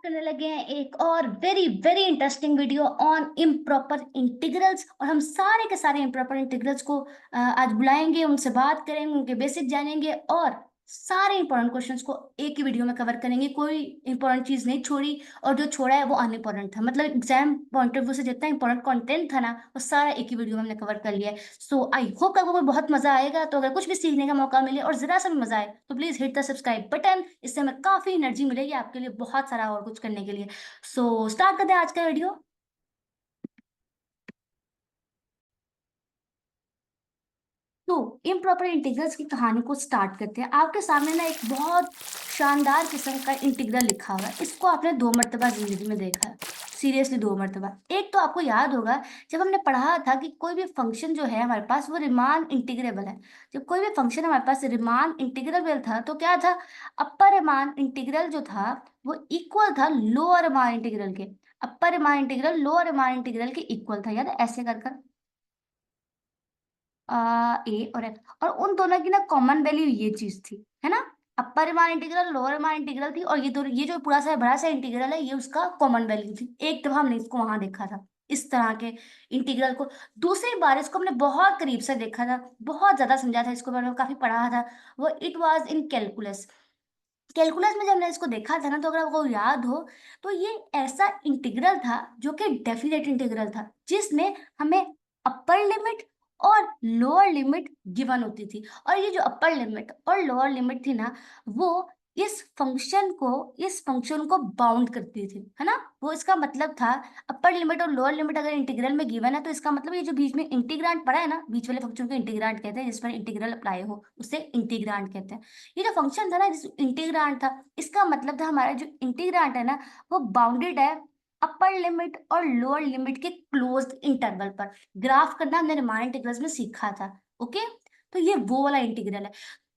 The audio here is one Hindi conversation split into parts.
करने लगे हैं एक और very very interesting video on improper integrals. और हम सारे के सारे इम्प्रॉपर इंटीग्रल्स को आज बुलाएंगे, उनसे बात करेंगे, उनके बेसिक जानेंगे और सारे इंपॉर्टेंट क्वेश्चंस को एक ही वीडियो में कवर करेंगे। कोई इंपॉर्टेंट चीज नहीं छोड़ी, और जो छोड़ा है वो अनइम्पॉर्टेंट था। मतलब एग्जाम पॉइंट ऑफ व्यू से जितना इंपॉर्टेंट कंटेंट था ना, वो सारा एक ही वीडियो में हमने कवर कर लिया है। सो आई होप आपको कोई बहुत मजा आएगा। तो अगर कुछ भी सीखने का मौका मिले और जरा सा भी मजा आए तो please hit the subscribe button. इससे हमें काफी एनर्जी मिलेगी आपके लिए बहुत सारा और कुछ करने के लिए। सो स्टार्ट करते हैं आज का वीडियो। तो इम्प्रॉपर इंटीग्रल्स की कहानी को स्टार्ट करते हैं। आपके सामने ना एक बहुत शानदार किस्म का इंटीग्रल लिखा हुआ है। इसको आपने 2 मरतबा जिंदगी में देखा है, सीरियसली 2 मरतबा। एक तो आपको याद होगा जब हमने पढ़ा था कि कोई भी फंक्शन जो है हमारे पास वो रिमान इंटीग्रेबल है। जब कोई भी फंक्शन हमारे पास रिमान इंटीग्रेबल था तो क्या था, अपर रिमान इंटीग्रल जो था वो इक्वल था लोअर रिमान इंटीग्रल के। Upper Riemann integral lower Riemann integral के इक्वल था, याद है? ऐसे कर कर ए और एक्स, और उन दोनों की ना कॉमन वैल्यू ये चीज थी, है ना? Upper Riemann integral lower Riemann integral थी, और ये दोनों, ये जो पूरा सा बड़ा सा इंटीग्रल है, ये उसका कॉमन वैल्यू थी। एक दफा हमने इसको वहां देखा था, इस तरह के इंटीग्रल को। दूसरी बार इसको हमने बहुत करीब से देखा था, बहुत ज्यादा समझा था इसको, मैंने काफी पढ़ा था। वो it was in calculus. Calculus में जब हमने इसको देखा था ना, तो अगर आपको याद हो तो ये ऐसा इंटीग्रल था जो कि डेफिनेट इंटीग्रल था, जिसमें हमें अपर लिमिट और लोअर लिमिट गिवन होती थी। और ये जो अपर लिमिट और लोअर लिमिट थी ना, वो इस फंक्शन को बाउंड करती थी, है ना? वो इसका मतलब था, अपर लिमिट और लोअर लिमिट अगर इंटीग्रल में गिवन है तो इसका मतलब ये जो बीच में इंटीग्रांड पड़ा है ना, बीच वाले फंक्शन को इंटीग्रांड कहते हैं, जिस पर इंटीग्रल अप्लाई हो उसे इंटीग्रांड कहते हैं। ये जो फंक्शन था ना, जिस इंटीग्रांड था, इसका मतलब था हमारा जो इंटीग्रांड है ना, वो बाउंडेड है अपर लिमिट और लोअर लिमिट के क्लोज्ड इंटरवल पर। ग्राफ करना हमने रिमान इंटीग्रल्स में सीखा था। ओके, तो ये वो वाला इंटीग्रल है।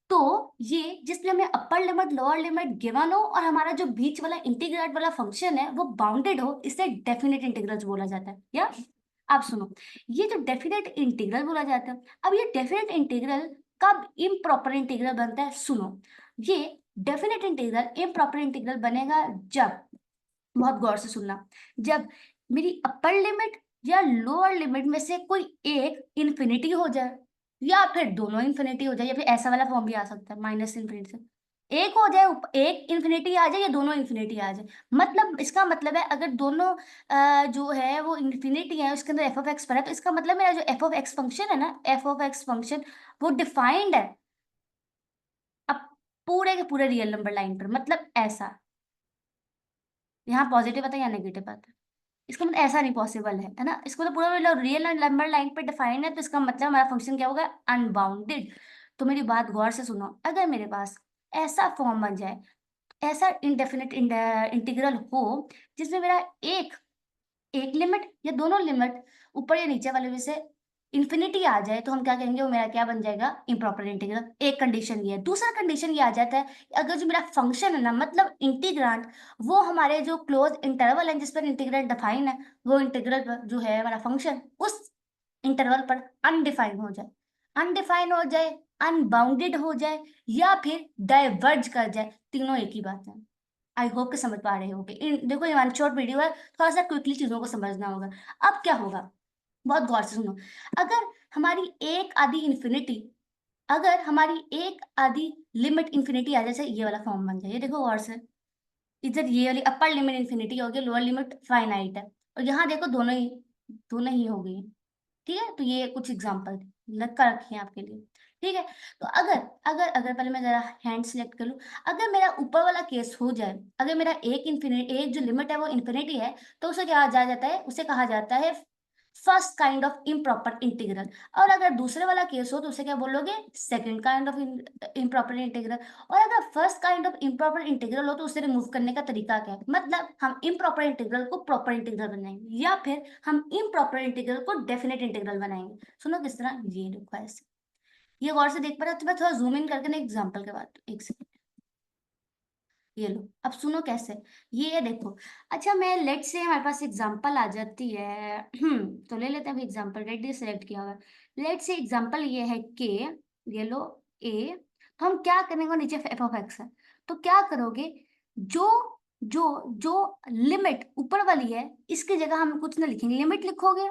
तो ये जिसमें हमें upper limit lower limit given हो और हमारा जो बीच वाला इंटीग्रेट वाला फंक्शन है वो बाउंडेड हो, इसे डेफिनेट इंटीग्रल्स बोला जाता है। या आप सुनो, ये जो डेफिनेट इंटीग्रल बोला जाता है, अब ये डेफिनेट इंटीग्रल कब इम्प्रॉपर इंटीग्रल बनता है? सुनो, ये डेफिनेट इंटीग्रल इम्प्रॉपर इंटीग्रल बनेगा जब, बहुत गौर से सुनना, जब मेरी अपर लिमिट या लोअर लिमिट में से कोई एक इन्फिनिटी हो जाए, या फिर दोनों इन्फिनिटी हो जाए, या फिर ऐसा वाला फॉर्म भी आ सकता है माइनस इन्फिनिटी से। एक हो जाए, एक इन्फिनिटी आ जाए या दोनों इन्फिनिटी आ जाए। मतलब इसका मतलब है, अगर दोनों जो है वो इन्फिनिटी है, उसके अंदर एफ ऑफ एक्स पर है, तो इसका मतलब मेरा जो एफ ऑफ एक्स फंक्शन है ना, एफ ऑफ एक्स फंक्शन वो डिफाइंड है अब पूरे के पूरे रियल नंबर लाइन पर। मतलब ऐसा, यहाँ पॉजिटिव आता है या नेगेटिव आता है, इसका मतलब ऐसा नहीं पॉसिबल है ना? इसको तो पूरा रियल नंबर लाइन पे डिफाइन है, तो इसका मतलब हमारा फंक्शन क्या होगा? अनबाउंडेड। तो मेरी बात गौर से सुनो, अगर मेरे पास ऐसा फॉर्म बन जाए, ऐसा इंडेफिनिट इंटीग्रल हो जिसमें मेरा एक एक लिमिट या दोनों लिमिट ऊपर या नीचे वाले में से इन्फिनिटी आ जाए, तो हम क्या कहेंगे? वो मेरा क्या बन जाएगा? Improper integral. एक कंडीशन ये है। दूसरा कंडीशन ये आ जाता है कि अगर जो मेरा फंक्शन है ना, मतलब इंटीग्रांड, वो हमारे जो क्लोज इंटरवल है जिस पर इंटीग्रल डिफाइन है, वो इंटीग्रल पर जो है हमारा फंक्शन उस इंटरवल पर अनडिफाइन हो जाए, अनडिफाइन हो जाए, अनबाउंडेड हो जाए, या फिर डाइवर्ज कर जाए। तीनों एक ही बात है। आई होप कि समझ पा रहे हो कि देखो, ये वन शॉर्ट वीडियो है, थोड़ा सा क्विकली चीजों को समझना होगा। अब क्या होगा, बहुत गौर से सुनो। अगर हमारी एक आधी इंफिनिटी, अगर हमारी एक आधी लिमिट इंफिनिटी आ जाए, जैसे ये वाला फॉर्म बन जाए, ये देखो गौर से, इधर ये वाली अपर लिमिट इंफिनिटी हो गई, लोअर लिमिट फाइनाइट है, और यहाँ देखो दोनों ही हो गई। ठीक है, तो ये कुछ एग्जांपल लग कर रखे हैं आपके लिए। ठीक है, तो अगर अगर अगर पहले मैं जरा हैंड सेलेक्ट कर लूं। अगर मेरा ऊपर वाला केस हो जाए, अगर मेरा एक जो लिमिट है वो इन्फिनिटी है, तो उसे क्या कहा जाता है? उसे कहा जाता है first kind of improper integral. और अगर दूसरे वाला केस हो तो उसे क्या बोलोगे? Second kind of improper integral. और अगर first kind of improper integral हो तो उसे रिमूव करने का तरीका क्या है? मतलब हम इम्प्रॉपर इंटीग्रल को प्रॉपर इंटीग्रल बनाएंगे, या फिर हम इम्प्रॉपर इंटीग्रल को डेफिनेट इंटीग्रल बनाएंगे। सुनो किस तरह, ये देखो ऐसे, ये गौर से देख पा रहे हो? तो मैं थोड़ा जूम इन करके ना एग्जाम्पल के बाद, एक सेकंड, ये लो, अब सुनो कैसे। ये देखो, अच्छा मैं लेट से हमारे पास एग्जांपल आ जाती है, तो ले लेते हैं अभी एग्जांपल, रेडी सेलेक्ट किया हुआ है। लेट से एग्जांपल ये है के, ये लो ए, तो हम क्या करेंगे? नीचे एफ ऑफ एक्स है, तो क्या करोगे? जो जो जो लिमिट ऊपर वाली है इसकी जगह हम कुछ ना लिखेंगे, लिमिट लिखोगे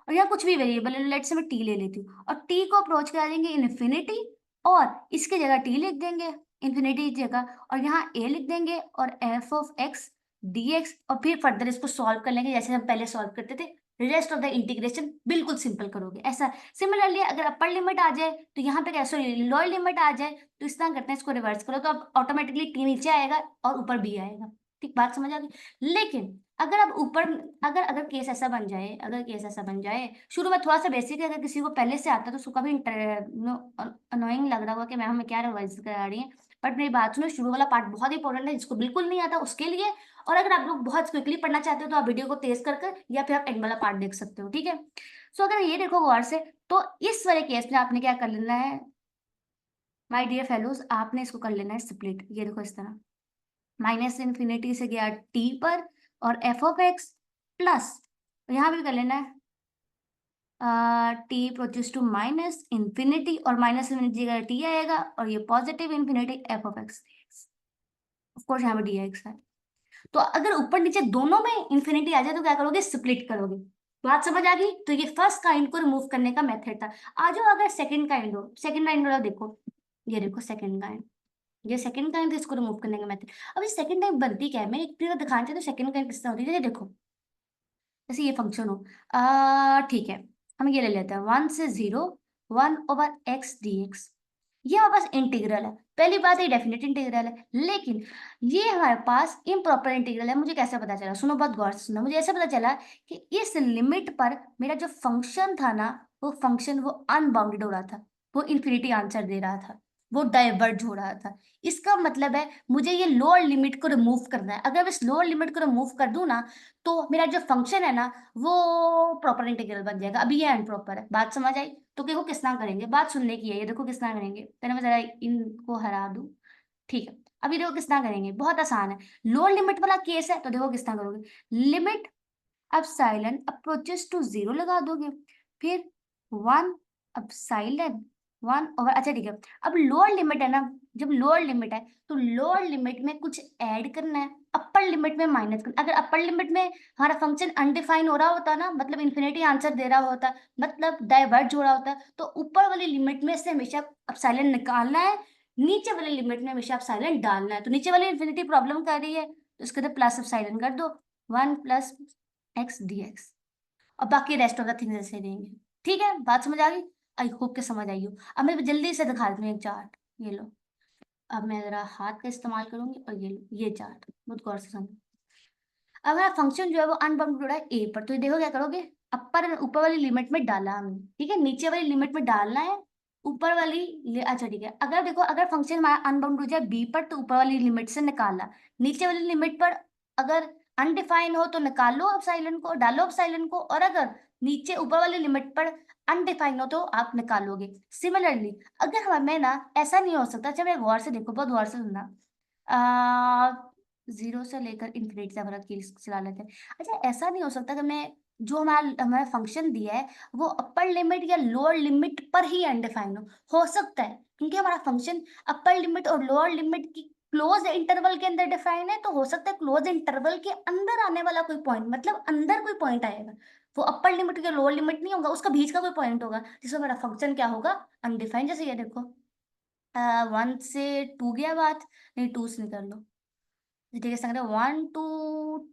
और यहाँ कुछ भी वेरिएबल है, लेट से मैं टी ले लेती हूँ और टी को अप्रोच करा देंगे इन्फिनिटी और इसकी जगह टी लिख देंगे इन्फिनिटी की जगह और यहाँ ए लिख देंगे और F of x d x और फिर फर्दर इसको सॉल्व कर लेंगे जैसे हम पहले सॉल्व करते थे। रेस्ट ऑफ द इंटीग्रेशन बिल्कुल सिंपल करोगे ऐसा। सिमिलरली अगर अपर लिमिट आ जाए तो यहाँ पे क्या, सॉरी लोअर लिमिट आ जाए तो इस तरह करते हैं, इसको रिवर्स करो तो अब ऑटोमेटिकली टी नीचे आएगा और ऊपर बी आएगा। ठीक, बात समझ आ गई। लेकिन अगर अब ऊपर, अगर अगर केस ऐसा बन जाए, अगर केस ऐसा बन जाए, शुरू में थोड़ा सा बेसिक है, अगर किसी को पहले से आता है तो उसको कभी अनोइंग लग रहा होगा कि मैम हमें क्या रिवाइज करा रही है, बट मेरी बात सुनो, शुरू वाला पार्ट बहुत इंपॉर्टेंट है, जिसको बिल्कुल नहीं आता उसके लिए। और अगर आप लोग बहुत क्विकली पढ़ना चाहते हो तो आप वीडियो को तेज कर कर या फिर आप एंड वाला पार्ट देख सकते हो, ठीक है। सो अगर ये देखो गौर से, तो इस वाले केस में आपने क्या कर लेना है माय डियर फेलोज, आपने इसको कर लेना है स्प्लिट। ये देखो इस तरह, माइनस इन्फिनिटी से गया टी पर और एफ ऑफ एक्स प्लस, यहाँ भी कर लेना है T produce to minus infinity और माइनस इन्फिनिटी जगह टी आएगा और ये positive infinity F of X, of course यहाँ पे डी एक्स है। तो अगर ऊपर नीचे दोनों में इन्फिनिटी आ जाए तो क्या करोगे, स्प्लिट करोगे। बात समझ आ गई। तो ये फर्स्ट काइंड को रिमूव करने का मेथड था। आ जाओ अगर सेकंड काइंड हो, सेकंड काइंड वाला देखो, ये देखो सेकंड काइंड, ये सेकंड काइंड इसको रिमूव करने का मेथड। अब इस सेकंड टाइम बनती क्या है, मैं एक फिर दिखाना चाहती हूँ सेकंड काइंड किस तरह होती है। ये देखो जैसे ये फंक्शन हो, ठीक है, हम ये ले लेते हैं 1 से 0 1/x dx। ये हमारे पास इंटीग्रल है, पहली बात ये डेफिनेट इंटीग्रल है, लेकिन ये हमारे पास इम्प्रॉपर इंटीग्रल है। मुझे कैसे पता चला, सुनो बहुत गौर से सुनो, मुझे ऐसे पता चला कि इस लिमिट पर मेरा जो फंक्शन था ना, वो फंक्शन वो अनबाउंडेड हो रहा था, वो इन्फिनिटी आंसर दे रहा था, वो डाइवर्ज हो रहा था। इसका मतलब है मुझे ये लोअर लिमिट को रिमूव करना है। अगर मैं इस लोअर लिमिट को रिमूव कर दूं ना, तो मेरा जो फंक्शन है ना वो प्रॉपर इंटीग्रल बन जाएगा। अभी ये अनप्रॉपर है, बात समझ आई। तो देखो किस तरह करेंगे, बात सुनने की है, ये देखो किस तरह करेंगे, पहले मैं जरा इनको हरा दूं, ठीक है। अभी देखो किस तरह करेंगे, बहुत आसान है। लोअर लिमिट वाला केस है तो देखो किस तरह करोगे, लिमिट अपसाइलन अप्रोचेस टू 0 लगा दोगे, फिर 1 अपसाइलन 1/, अच्छा ठीक है। अब लोअर लिमिट है ना, जब लोअर लिमिट है तो लोअर लिमिट में कुछ ऐड करना है, अपर लिमिट में माइनस करना। अगर अपर लिमिट में हमारा फंक्शन अनडिफाइन हो रहा होता ना, मतलब इन्फिनिटी आंसर दे रहा होता, मतलब डाइवर्ज हो रहा होता, तो ऊपर वाली लिमिट में से हमेशा अपसाइलन निकालना है, नीचे वाली लिमिट में हमेशा अपसाइलन डालना है। तो नीचे वाली इन्फिनिटी प्रॉब्लम कर रही है तो इसके अंदर प्लस अपसाइलन कर दो, 1 प्लस एक्स डी एक्स, और बाकी रेस्ट ऑफ द थिंग्स ऐसे रहेंगे। ठीक है, बात समझ आ गई, आई होप के समझ आई हो। अब मैं जल्दी से दिखा देती हूँ एक चार्ट, ये लो। अब मैं जरा हाथ का इस्तेमाल करूंगी और ये लो, ये चार्ट बहुत गौर से समझो। अब हमारा फंक्शन जो है वो अनबाउंडेड हो रहा है ए पर, तो ये देखो क्या करोगे, अपर ऊपर वाली लिमिट में डाला हमने, ठीक है, नीचे वाली लिमिट में डालना है, ऊपर वाली अच्छा ठीक है। अगर देखो अगर फंक्शन हमारा अनबाउंड हो जाए बी पर तो ऊपर वाली लिमिट से निकाला, नीचे वाली लिमिट पर अगर अनडिफाइन हो तो निकालो अपसाइलन को, डालो अपसाइलन को, और अगर नीचे ऊपर वाली लिमिट पर अनडिफाइन हो तो आप निकालोगे। सिमिलरली अगर हमें ना ऐसा नहीं हो सकता, अच्छा मैं गौर से देखो, बहुत गौर से सुनना, जीरो से लेकर इन्फिनिटी तक वाला केस चला लेते हैं। अच्छा ऐसा नहीं हो सकता कि मैं जो हमारा हमारा फंक्शन दिया है वो अपर लिमिट या लोअर लिमिट पर ही अनडिफाइन हो सकता है, क्योंकि हमारा फंक्शन अपर लिमिट और लोअर लिमिट की क्लोज इंटरवल के अंदर डिफाइन है, तो हो सकता है क्लोज इंटरवल के अंदर आने वाला कोई पॉइंट, मतलब अंदर कोई पॉइंट आएगा, वो अपर लिमिट या लोअर लिमिट नहीं होगा, उसका बीच का कोई पॉइंट होगा जिसमें हमारा फंक्शन क्या होगा, अनडिफाइंड। जैसे ये देखो 1 से 2 गया बात, नहीं 2 से निकाल लो, ठीक है, संग 1 टू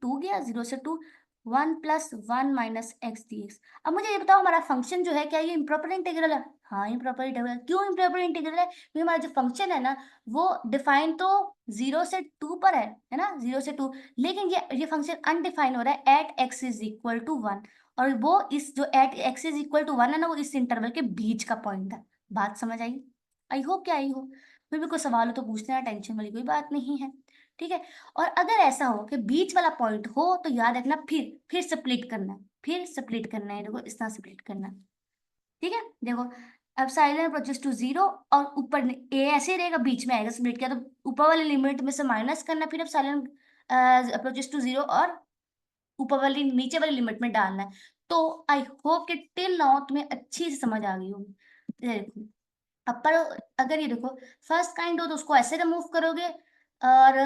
2 गया, 0 से 2, 1 plus 1 minus x d x. अब मुझे ये बताओ हमारा फंक्शन जो है क्या ये इम्प्रॉपर इंटीग्रल है? हाँ इम्प्रॉपर इंटीग्रल है। क्यों इम्प्रॉपर इंटीग्रल है? क्योंकि हमारा जो फंक्शन है ना वो डिफाइन तो 0 से 2 पर है ना, 0 से 2, लेकिन ये फंक्शन अनडिफाइन हो रहा है at x is equal to 1, और वो इस जो at x is equal to 1 है ना वो इस इंटरवल के बीच का पॉइंट है। बात समझ आई? आई होप क्या आई हो। फिर भी कोई सवाल हो तो पूछ लेना, टेंशन वाली कोई बात नहीं है, ठीक है। और अगर ऐसा हो कि बीच वाला पॉइंट हो तो याद रखना फिर स्प्लिट करना है, फिर स्प्लिट करना है, देखो इस तरह स्प्लिट करना है, ठीक है। देखो अब साइलेंट अप्रोचेस टू 0 और ऊपर ए ऐसे ही रहेगा, बीच में आएगा स्प्लिट किया तो ऊपर वाली लिमिट में से माइनस करना, फिर अब साइलेंट अप्रोचेस टू 0 और ऊपर वाली नीचे वाली लिमिट में डालना है। तो आई होप कि टिल नाउ तुम्हें अच्छी से समझ आ गई होगी। ये देखो अपर, अगर ये देखो फर्स्ट काइंड हो तो उसको ऐसे रिमूव करोगे, और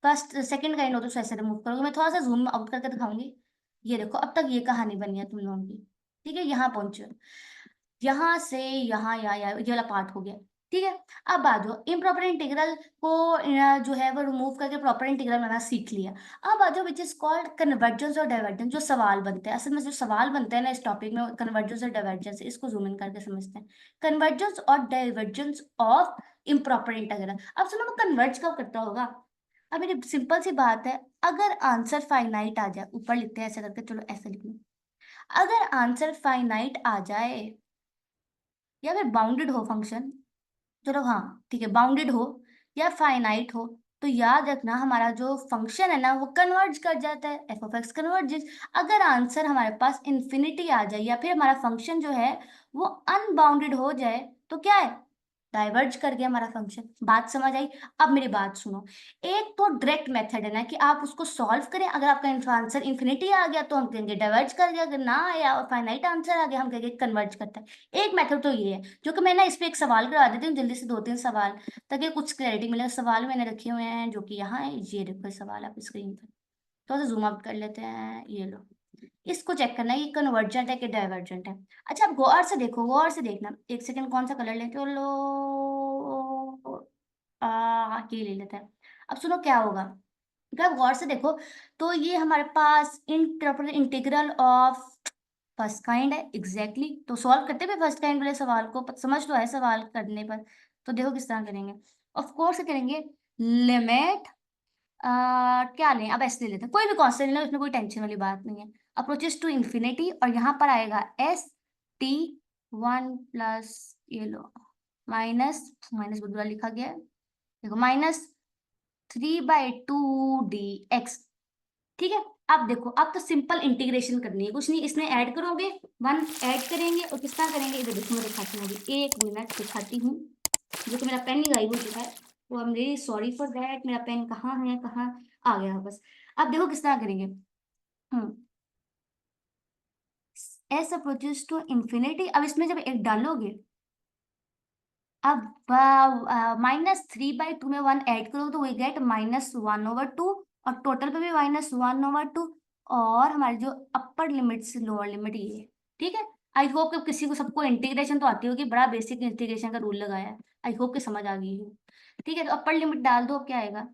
फर्स्ट सेकंड काइंड हो तो ऐसे रिमूव करोगे। मैं थोड़ा सा जूम आउट करके दिखाऊंगी। ये देखो, अब तक ये कहानी बनी है तुम लोगों की। ठीक है, यहाँ पहुंचो, यहाँ से यहाँ ये वाला पार्ट हो गया। ठीक है, अब आ जाओ इम्प्रॉपर इंटीग्रल को जो है वो रिमूव करके प्रॉपर इंटीग्रल बनाना सीख लिया। अब आ जाओ विच इज कॉल्ड कन्वर्जेंस और डाइवर्जेंस। जो सवाल बनते हैं, असल में जो सवाल बनते हैं ना इस टॉपिक में, कन्वर्जेंस और डाइवर्जेंस, इसको जूम इन करके समझते हैं। कन्वर्जेंस और डाइवर्जेंस ऑफ इम्प्रॉपर इंटीग्रल। अब सुनो, वो कन्वर्ज कब करता होगा? अब मेरी सिंपल सी बात है, अगर आंसर फाइनाइट आ जाए, ऊपर लिखते हैं ऐसे करके, चलो ऐसे लिख लो। अगर आंसर फाइनाइट आ जाए या फिर बाउंडेड हो फंक्शन, चलो हाँ ठीक है, बाउंडेड हो या फाइनाइट हो, तो याद रखना हमारा जो फंक्शन है ना वो कन्वर्ज कर जाता है, एफ ऑफ एक्स कन्वर्जेस। अगर आंसर हमारे पास इन्फिनिटी आ जाए या फिर हमारा फंक्शन जो है वो अनबाउंडेड हो जाए, तो क्या है? डाइवर्ज कर गया हमारा फंक्शन। बात समझ आई? अब मेरी बात सुनो। एक तो डायरेक्ट मेथड है ना कि आप उसको सॉल्व करें, अगर आपका आंसर इन्फिनिटी आ गया तो हम कहेंगे डाइवर्ज कर गया, अगर ना आया और फाइनाइट आंसर आ गया हम कहेंगे कन्वर्ज करता है। एक मेथड तो ये है, जो कि मैं ना इस पे एक सवाल करवा देती हूँ जल्दी से, 2-3 सवाल, ताकि कुछ क्लैरिटी मिले। सवाल मैंने रखे हुए हैं जो कि यहाँ है, ये देखो ये सवाल आप स्क्रीन पर। थोड़ा सा जूम आउट कर लेते हैं, ये लो। इसको चेक करना है ये कन्वर्जेंट है कि डाइवर्जेंट है। अच्छा, आप गौर से देखो, गौर से देखना। एक सेकंड, कौन सा कलर लेते हो? लो, ये ले लेते हैं। अब सुनो क्या होगा, अगर आप गौर से देखो तो ये हमारे पास इंटीग्रल ऑफ फर्स्ट काइंड है। एग्जैक्टली तो सॉल्व करते हैं फर्स्ट काइंड वाले सवाल को, समझ तो है सवाल करने पर। तो देखो किस तरह करेंगे। ऑफ कोर्स करेंगे लिमिट, क्या लें, अब ऐसे ले लेते हैं, कोई भी कांस्टेंट लें, उसमें कोई टेंशन वाली बात नहीं है। अप्रोचेस टू इंफिनिटी, और यहाँ पर आएगा एस टी 1 प्लस, ये लो, माइनस, माइनस बुरा लिखा गया है, देखो, -3/2 dx। ठीक है, अब देखो, अब तो सिंपल इंटीग्रेशन करनी है, कुछ नहीं, इसमें ऐड करोगे, 1 ऐड करेंगे और किस तरह करेंगे, इधर देखो मैं दिखाती हूँ अभी, 1 मिनट दिखाती हूँ। जो कि मेरा पेन ही गायब हो चुका है, तो I am really sorry for that. मेरा पेन कहाँ है, कहाँ आ गया बस। अब देखो किस तरह करेंगे। एस अप्रोचेस टू इंफिनिटी, अब इसमें जब एक डालोगे, अब -3/2 में 1 ऐड करो तो वी गेट -1/2, और टोटल पे भी -1/2, और हमारी जो अपर लिमिट से लोअर लिमिट ये है। ठीक है, आई होप कि किसी को, सबको इंटीग्रेशन तो आती होगी, बड़ा बेसिक इंटीग्रेशन का रूल लगाया है, आई होप कि समझ आ गई हो। ठीक है, तो अपर लिमिट डाल दो, क्या आएगा,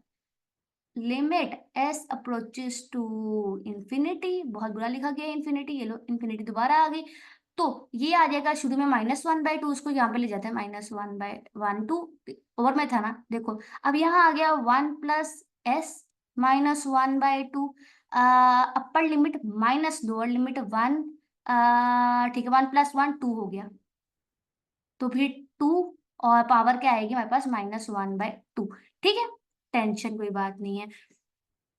limit as approaches to infinity, बहुत बुरा लिखा गया इंफिनिटी, ये लो इंफिनिटी दोबारा आ गई, तो ये आ जाएगा शुरू में -1/2, उसको यहाँ पे ले जाते हैं -1/1 2, ओवर में था ना, देखो अब यहाँ आ गया 1 + s -1/2, upper limit minus lower limit 1, ठीक है, 1 + 1 2 हो गया, तो फिर 2, और पावर क्या आएगी हमारे पास, -1/2। ठीक है, टेंशन कोई बात नहीं है।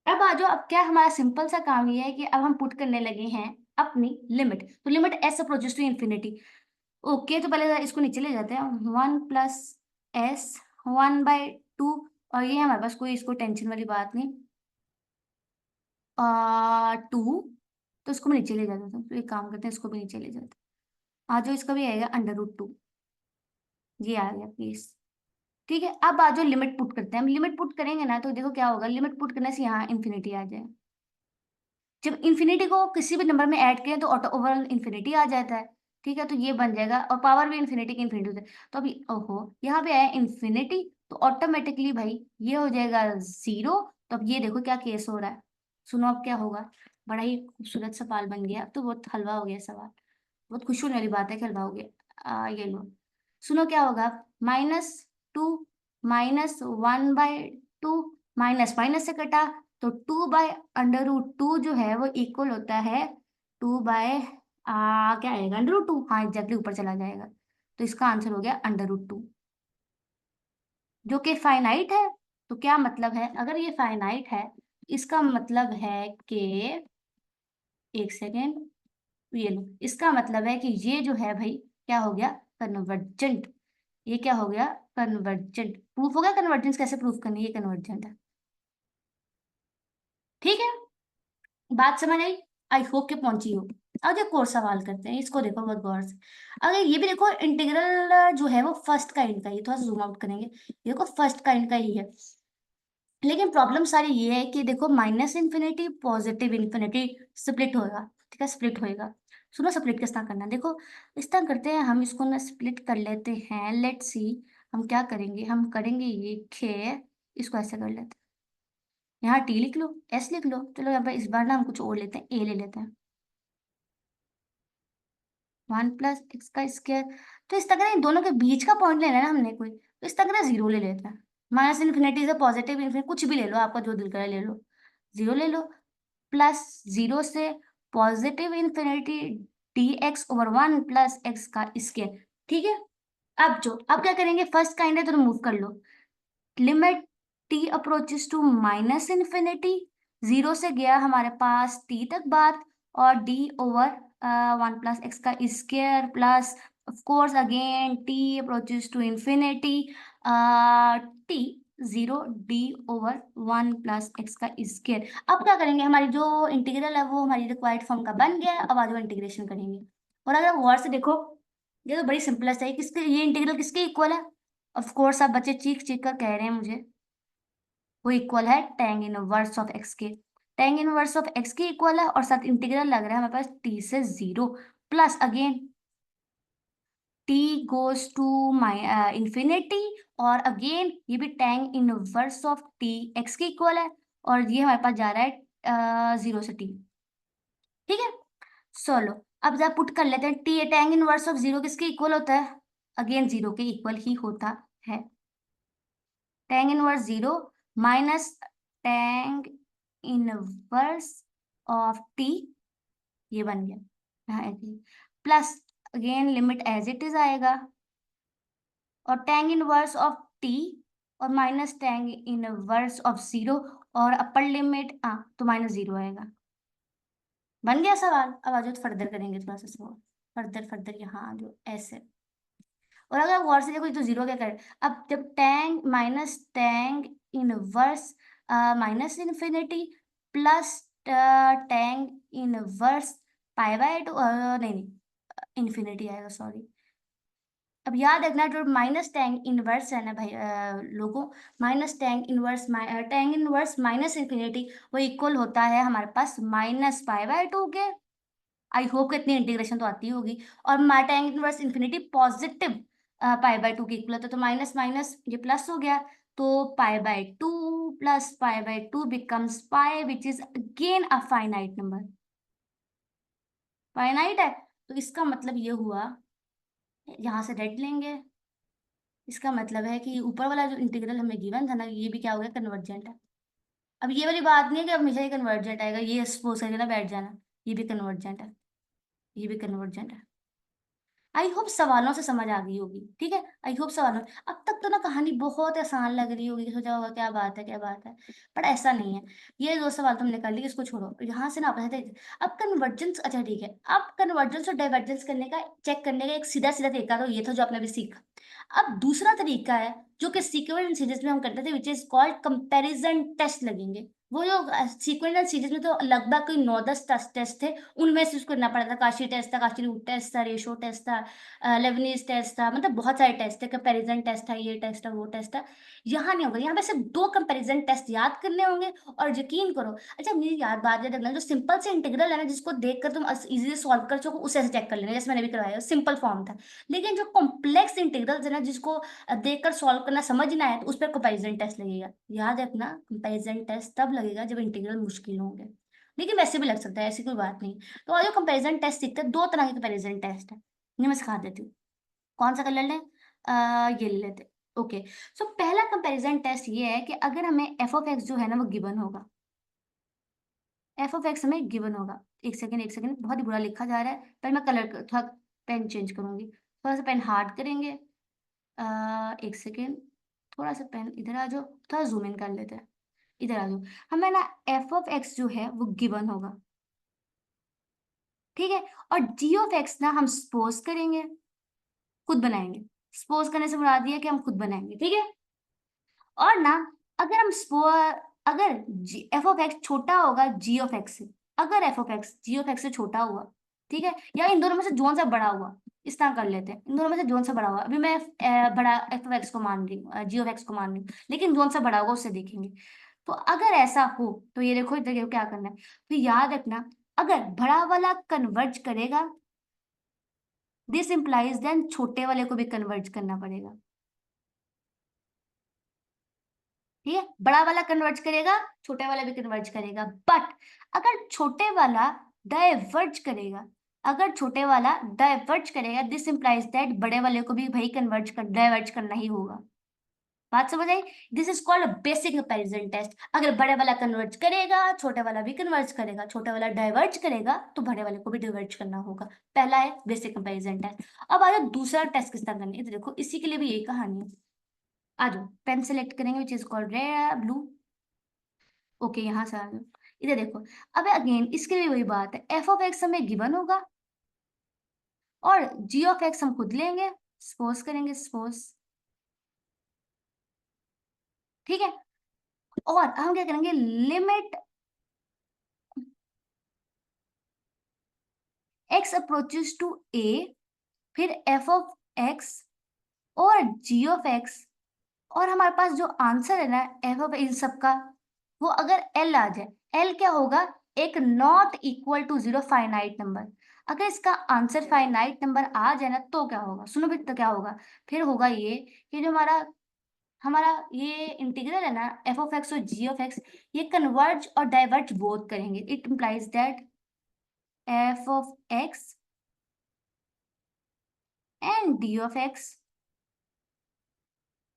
अब आ जाओ, अब क्या हमारा सिंपल सा काम ये है कि अब हम पुट करने लगे हैं अपनी लिमिट, तो limit as approaches to infinity. Okay, तो पहले इसको नीचे ले जाते हैं, 1 + s 1/2, और ये हमारे पास कोई इसको टेंशन वाली बात नहीं, 2, तो इसको मैं नीचे ले जाता हूँ, तो एक काम करते हैं, इसको भी नीचे ले जाते हैं। आ जाओ, इसका भी आएगा √2, ये आ गया प्लीज। ठीक है, अब आ जाओ लिमिट पुट करते हैं। हम लिमिट पुट करेंगे ना तो देखो क्या होगा, लिमिट पुट करने से यहाँ इन्फिनिटी आ जाए। जब इन्फिनिटी को किसी भी नंबर में ऐड करें तो ऑटो ओवरऑल इन्फिनिटी आ जाता है। ठीक है, तो ये बन जाएगा, और पावर भी इन्फिनिटी की इन्फिनिटी होता है, तो अभी ओहो यहाँ पे आया इन्फिनिटी, तो ऑटोमेटिकली भाई ये हो जाएगा 0। तो अब ये देखो क्या केस हो रहा है, सुनो अब क्या होगा। बड़ा ही खूबसूरत सवाल बन गया, अब तो बहुत हलवा हो गया सवाल, बहुत खुश होने वाली बात है कि हलवा हो गया। ये लो, सुनो क्या होगा, -2 -1/2, माइनस माइनस से कटा, तो 2/√2 जो है वो इक्वल होता है 2 बाय, क्या आएगा, √2, हाँ एग्जैक्टली ऊपर चला जाएगा, तो इसका आंसर हो गया √2, जो कि फाइनाइट है। तो क्या मतलब है, अगर ये फाइनाइट है, इसका मतलब है कि, एक सेकेंड, ये लो, इसका मतलब है कि ये जो है भाई क्या हो गया, कन्वर्जेंट। ये क्या हो गया, कन्वर्जेंट। प्रूफ हो गया कन्वर्जेंस, कैसे प्रूफ करनी है, ये कन्वर्जेंट है। ठीक है, बात समझ आई? आई होप के पहुंची हो। अब देखो और सवाल करते हैं, इसको देखो बहुत गौर से। अगर ये भी देखो, इंटीग्रल जो है वो फर्स्ट काइंड का ही, थोड़ा जूम आउट करेंगे, ये देखो फर्स्ट काइंड का ही है। लेकिन प्रॉब्लम सारी ये है कि देखो minus infinity positive infinity split होगा, ठीक है, स्प्लिट होएगा। सुनो स्प्लिट किस तरह करना है, देखो इस तरह करते हैं हम, इसको ना स्प्लिट कर लेते हैं। लेट्स सी हम क्या करेंगे, हम करेंगे ये खे, इसको ऐसे कर लेते हैं, यहाँ टी लिख लो, एस लिख लो, चलो यहाँ पे इस बार ना हम कुछ और लेते हैं, ए ले लेते हैं, 1 + x का स्क्वायर। तो इस तरह इन दोनों के बीच का पॉइंट लेना है ना हमने कोई, तो इस तरह जीरो ले लेते हैं। माइनस इन्फिनिटी से पॉजिटिव इन्फिनिटी कुछ भी ले लो, आपका जो दिल करे ले लो, जीरो ले लो, प्लस जीरो से पॉजिटिव इन्फिनिटी dx/1 + x का स्क्वायर, ठीक है। अब क्या करेंगे, फर्स्ट काइंड है तो रिमूव कर लो, limit t approaches to minus infinity, zero से गया हमारे पास t तक बात, और d/1 + x का square plus of course again t approaches to infinity, t zero d/1 + x का स्क्वायर। अब क्या करेंगे, हमारी जो इंटीग्रल है वो हमारी रिक्वायर्ड फॉर्म का बन गया है। अब आज इंटीग्रेशन करेंगे, और अगर गौर से देखो ये तो बड़ी सिंपलेस्ट है, किसके ये इंटीग्रल किसके इक्वल है, ऑफ कोर्स आप बच्चे चीख चीख कर कह रहे हैं मुझे, वो इक्वल है tan इनवर्स ऑफ x के, tan इनवर्स ऑफ x के इक्वल है, और साथ इंटीग्रल लग रहा है हमारे पास t से zero, plus again t goes to my infinity, और अगेन ये भी tan inverse of t x के इक्वल है, और ये हमारे पास जा रहा है जीरो से t, ठीक है। चलो अब जरा पुट कर लेते हैं, T tan inverse of zero किसके इक्वल होता है, अगेन जीरो के इक्वल ही होता है, tan inverse zero minus tan inverse of T, ये बन गया, हाँ plus again limit as it is आएगा, और tan इनवर्स ऑफ टी और minus tan inverse of zero, और अपर लिमिट तो माइनस जीरो आएगा। बन गया सवाल। अब आ जाओ तो फर्दर करेंगे थोड़ा सा सवाल, फर्दर फर्दर यहाँ आ जाओ ऐसे, और अगर गौर से देखो तो जीरो क्या करे, अब जब tan minus tan inverse minus infinity plus tan inverse pi नहीं नहीं इन्फिनिटी आएगा, सॉरी। अब याद रखना जो माइनस टैंग इनवर्स है ना भाई लोगों, minus tan inverse minus infinity वो इक्वल होता है हमारे पास -पाई/2 के। आई होप कि इतनी इंटीग्रेशन तो आती होगी। और टैन इनवर्स इन्फिनिटी पॉजिटिव पाई/2 के इक्वल होता है, तो माइनस माइनस ये प्लस हो गया, तो pi plus pi becomes pi which is again a finite number, finite है। तो इसका मतलब ये हुआ, यहाँ से रेड लेंगे, इसका मतलब है कि ऊपर वाला जो इंटीग्रल हमें गिवन था ना, ये भी क्या हो गया, कन्वर्जेंट है। अब ये वाली बात नहीं है कि अब हमेशा ही कन्वर्जेंट आएगा, ये सपोज करके ना बैठ जाना, ये भी कन्वर्जेंट है, ये भी कन्वर्जेंट है। आई होप सवालों से समझ आ गई होगी, ठीक है, आई होप सवालों। अब तक तो ना कहानी बहुत आसान लग रही होगी, सोचा होगा क्या बात है क्या बात है, पर ऐसा नहीं है। ये दो सवाल तुमने कर लिए, इसको छोड़ो, यहाँ से ना आप ऐसे, अब कन्वर्जेंस, अच्छा ठीक है, अब कन्वर्जेंस और डाइवर्जेंस करने का चेक करने का एक सीधा सीधा तरीका तो ये था जो आपने अभी सीखा। अब दूसरा तरीका है जो कि सीक्वेंस सीरीज में हम करते थे, which is called comparison test लगेंगे। वो जो सीक्वेंस सीरीज में तो लगभग कोई 9-10 टेस्ट थे, उनमें से उसको करना पड़ा था, काशी टेस्ट था, काशी रूट टेस्ट था, रेशो टेस्ट था, लेबनीज टेस्ट था, मतलब बहुत सारे टेस्ट थे, कंपैरिजन टेस्ट था, ये टेस्ट था, वो टेस्ट था। यहाँ नहीं होगा, यहाँ पे सिर्फ 2 कंपैरिजन टेस्ट याद करने होंगे, और यकीन करो, अच्छा मेरी याद बात याद रखना, जो सिंपल से इंटीग्रल है ना, जिसको देखकर तुम इजीली सॉल्व कर सको, उसे चेक कर लेना, जैसे मैंने भी करवाया, सिंपल फॉर्म था। लेकिन जो कॉम्प्लेक्स इंटीग्रल्स है ना, जिसको देखकर सॉल्व करना समझ ना आए, तो उस पर कंपैरिजन टेस्ट लगेगा। याद रखना, कंपैरिजन टेस्ट तब लगेगा जब इंटीग्रल मुश्किल होंगे, लेकिन वैसे भी लग सकता है, ऐसी कोई बात नहीं। तो और जो कंपैरिजन टेस्ट सीखते हैं, 2 तरह के कंपैरिजन टेस्ट है, ये मैं सिखा देती हूँ। कौन सा कर लें, ये ले लेते, ओके। सो पहला कंपैरिजन टेस्ट ये है कि अगर हमें एफ ऑफ एक्स जो है ना वो गिवन होगा, एफ ऑफ एक्स हमें गिवन होगा, एक सेकंड बहुत ही बुरा लिखा जा रहा है, पर मैं कलर थोड़ा पेन चेंज करूंगी, थोड़ा सा पेन हार्ड करेंगे, एक सेकेंड, थोड़ा सा पेन इधर आ जाओ, थोड़ा जूम इन कर लेते हैं, इधर आ जाओ। हमें ना एफ ऑफ एक्स जो है वो गिवन होगा, ठीक है, और जी ऑफ एक्स ना हम सपोज करेंगे, खुद बनाएंगे, सपोज करने से मुराद ये है कि हम खुद बनाएंगे, ठीक है। और ना अगर हम अगर एफ ऑफ एक्स छोटा होगा जी ऑफ एक्स से, अगर F of X G of X से छोटा हुआ, ठीक है, या इन दोनों में से जोन सा बड़ा हुआ, इस तरह कर लेते हैं, इन दोनों में से जोन सा बड़ा हुआ, अभी मैं बड़ा एफ ऑफ एक्स को मान रही हूँ, जी ऑफ एक्स को मान रही हूँ, लेकिन जोन सा बड़ा होगा उससे देखेंगे। तो अगर ऐसा हो तो ये देखो इधर क्या करना है, तो याद रखना अगर बड़ा वाला कन्वर्ज करेगा, दिस इंप्लाइज देन छोटे वाले को भी कन्वर्ज करना पड़ेगा। ठीक है, बड़ा वाला कन्वर्ज करेगा, छोटे वाला भी कन्वर्ज करेगा, बट अगर छोटे वाला डाइवर्ज करेगा, अगर छोटे वाला डाइवर्ज करेगा, दिस इंप्लाइज दैट बड़े वाले को भी भाई डाइवर्ज करना ही होगा। बात समझ आई? This is called basic comparison test. अगर बड़े वाला कन्वर्ज करेगा, छोटे वाला भी कन्वर्ज करेगा, छोटे वाला डाइवर्ज करेगा, तो बड़े वाले को भी डाइवर्ज करना होगा। पहला है बेसिक कंपैरिजन टेस्ट। अब आ जाओ दूसरा टेस्ट किस तरह करना है, तो देखो इसी के लिए भी यही कहानी है। आ जाओ, पेन सेलेक्ट करेंगे विच is called red blue. Okay, यहाँ से आ जाओ, इधर देखो। अब अगेन इसके लिए वही बात है, एफ ऑफ एक्स हमें गिवन होगा और जी ऑफ एक्स हम खुद लेंगे, सपोज करेंगे, सपोज। ठीक है, और हम क्या करेंगे, लिमिट एक्स अप्रोचेस टू ए, फिर एफ ऑफ एक्स और जी ऑफ एक्स, और हमारे पास जो आंसर है ना एफ ऑफ इन सब का, वो अगर एल आ जाए, एल क्या होगा, एक not equal to zero finite number. अगर इसका आंसर फाइनाइट नंबर आ जाए ना तो क्या होगा, सुनो भी, तो क्या होगा, फिर होगा ये कि जो हमारा हमारा ये इंटीग्रल है ना एफ ऑफ एक्स और जी ऑफ एक्स, ये कन्वर्ज और डाइवर्ज बोथ करेंगे। It implies that F of x and D of x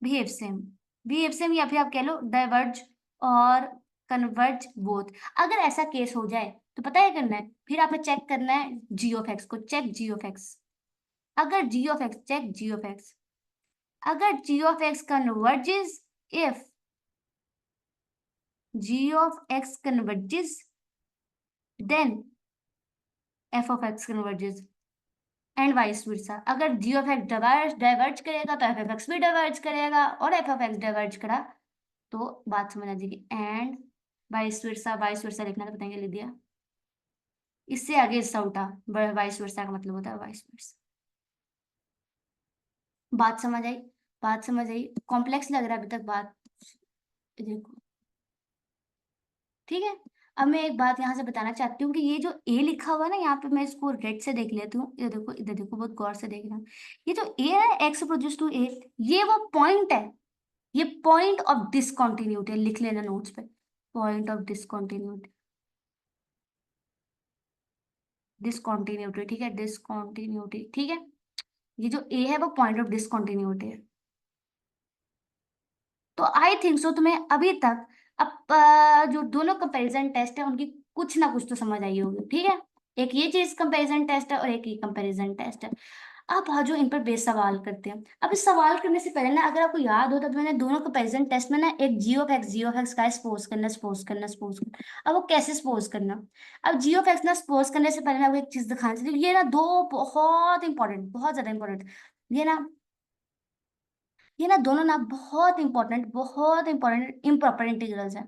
behave same, behave same, या फिर आप कह लो डाइवर्ज और कन्वर्ज बोथ। अगर ऐसा केस हो जाए तो पता है करना है, फिर आपने चेक करना है जी ऑफ एक्स को, चेक जी ऑफ एक्स। अगर g of x, check g of x, अगर g of x converges, if g of x converges, then f of x converges, and vice versa. अगर जी ऑफ एक्स डाइवर्ज करेगा तो एफ ऑफ एक्स भी डाइवर्ज करेगा, और एफ ऑफ एक्स डाइवर्ज करा तो बात समझ आ जाएगी। एंड वाइस वर्सा लिखना तो बताएंगे, लिख दिया। इससे आगे इससे उल्टा, वाइस वर्सा का मतलब होता है वाइस वर्सा। बात समझ आई? बात समझ आई? कॉम्प्लेक्स लग रहा है अभी तक बात? देखो, ठीक है। अब मैं एक बात यहाँ से बताना चाहती हूँ कि ये जो ए लिखा हुआ है ना यहाँ पे, मैं इसको रेड से देख लेती हूँ, ये देखो, इधर देखो, बहुत गौर से देखना। ये जो ए है, एक्स प्रोड्यूस टू ए, ये वो पॉइंट है, ये पॉइंट ऑफ डिसकंटिन्यूटी, लिख लेना नोट्स पे, पॉइंट ऑफ डिसकंटिन्यूटी, डिसकंटिन्यूटी, ठीक है, डिसकंटिन्यूटी, ठीक है। ये जो ए है वो पॉइंट ऑफ डिसकंटिन्यूटी है। तो आई थिंक सो तुम्हें अभी तक अब जो दोनों कंपैरिजन टेस्ट है उनकी कुछ ना कुछ तो समझ आई होगी, ठीक है। एक ये चीज कंपैरिजन टेस्ट है और एक ये कंपैरिजन टेस्ट है। अब आ जो इन पर बेस सवाल करते हैं। अब इस सवाल करने से पहले ना, अगर आपको याद हो तो मैंने दोनों कंपैरिजन टेस्ट में ना एक जी ऑफ एक्स का सपोज करना, सपोज करना, सपोज करना। अब वो कैसे सपोज करना, अब जी ऑफ एक्स ना सपोज करने से पहले ना आपको एक चीज दिखानी चाहिए, ये ना दो बहुत इंपॉर्टेंट, बहुत ज्यादा इंपॉर्टेंट, ये ना, ये ना दोनों ना बहुत इंपॉर्टेंट इम्प्रॉपर इंटीग्रल्स हैं।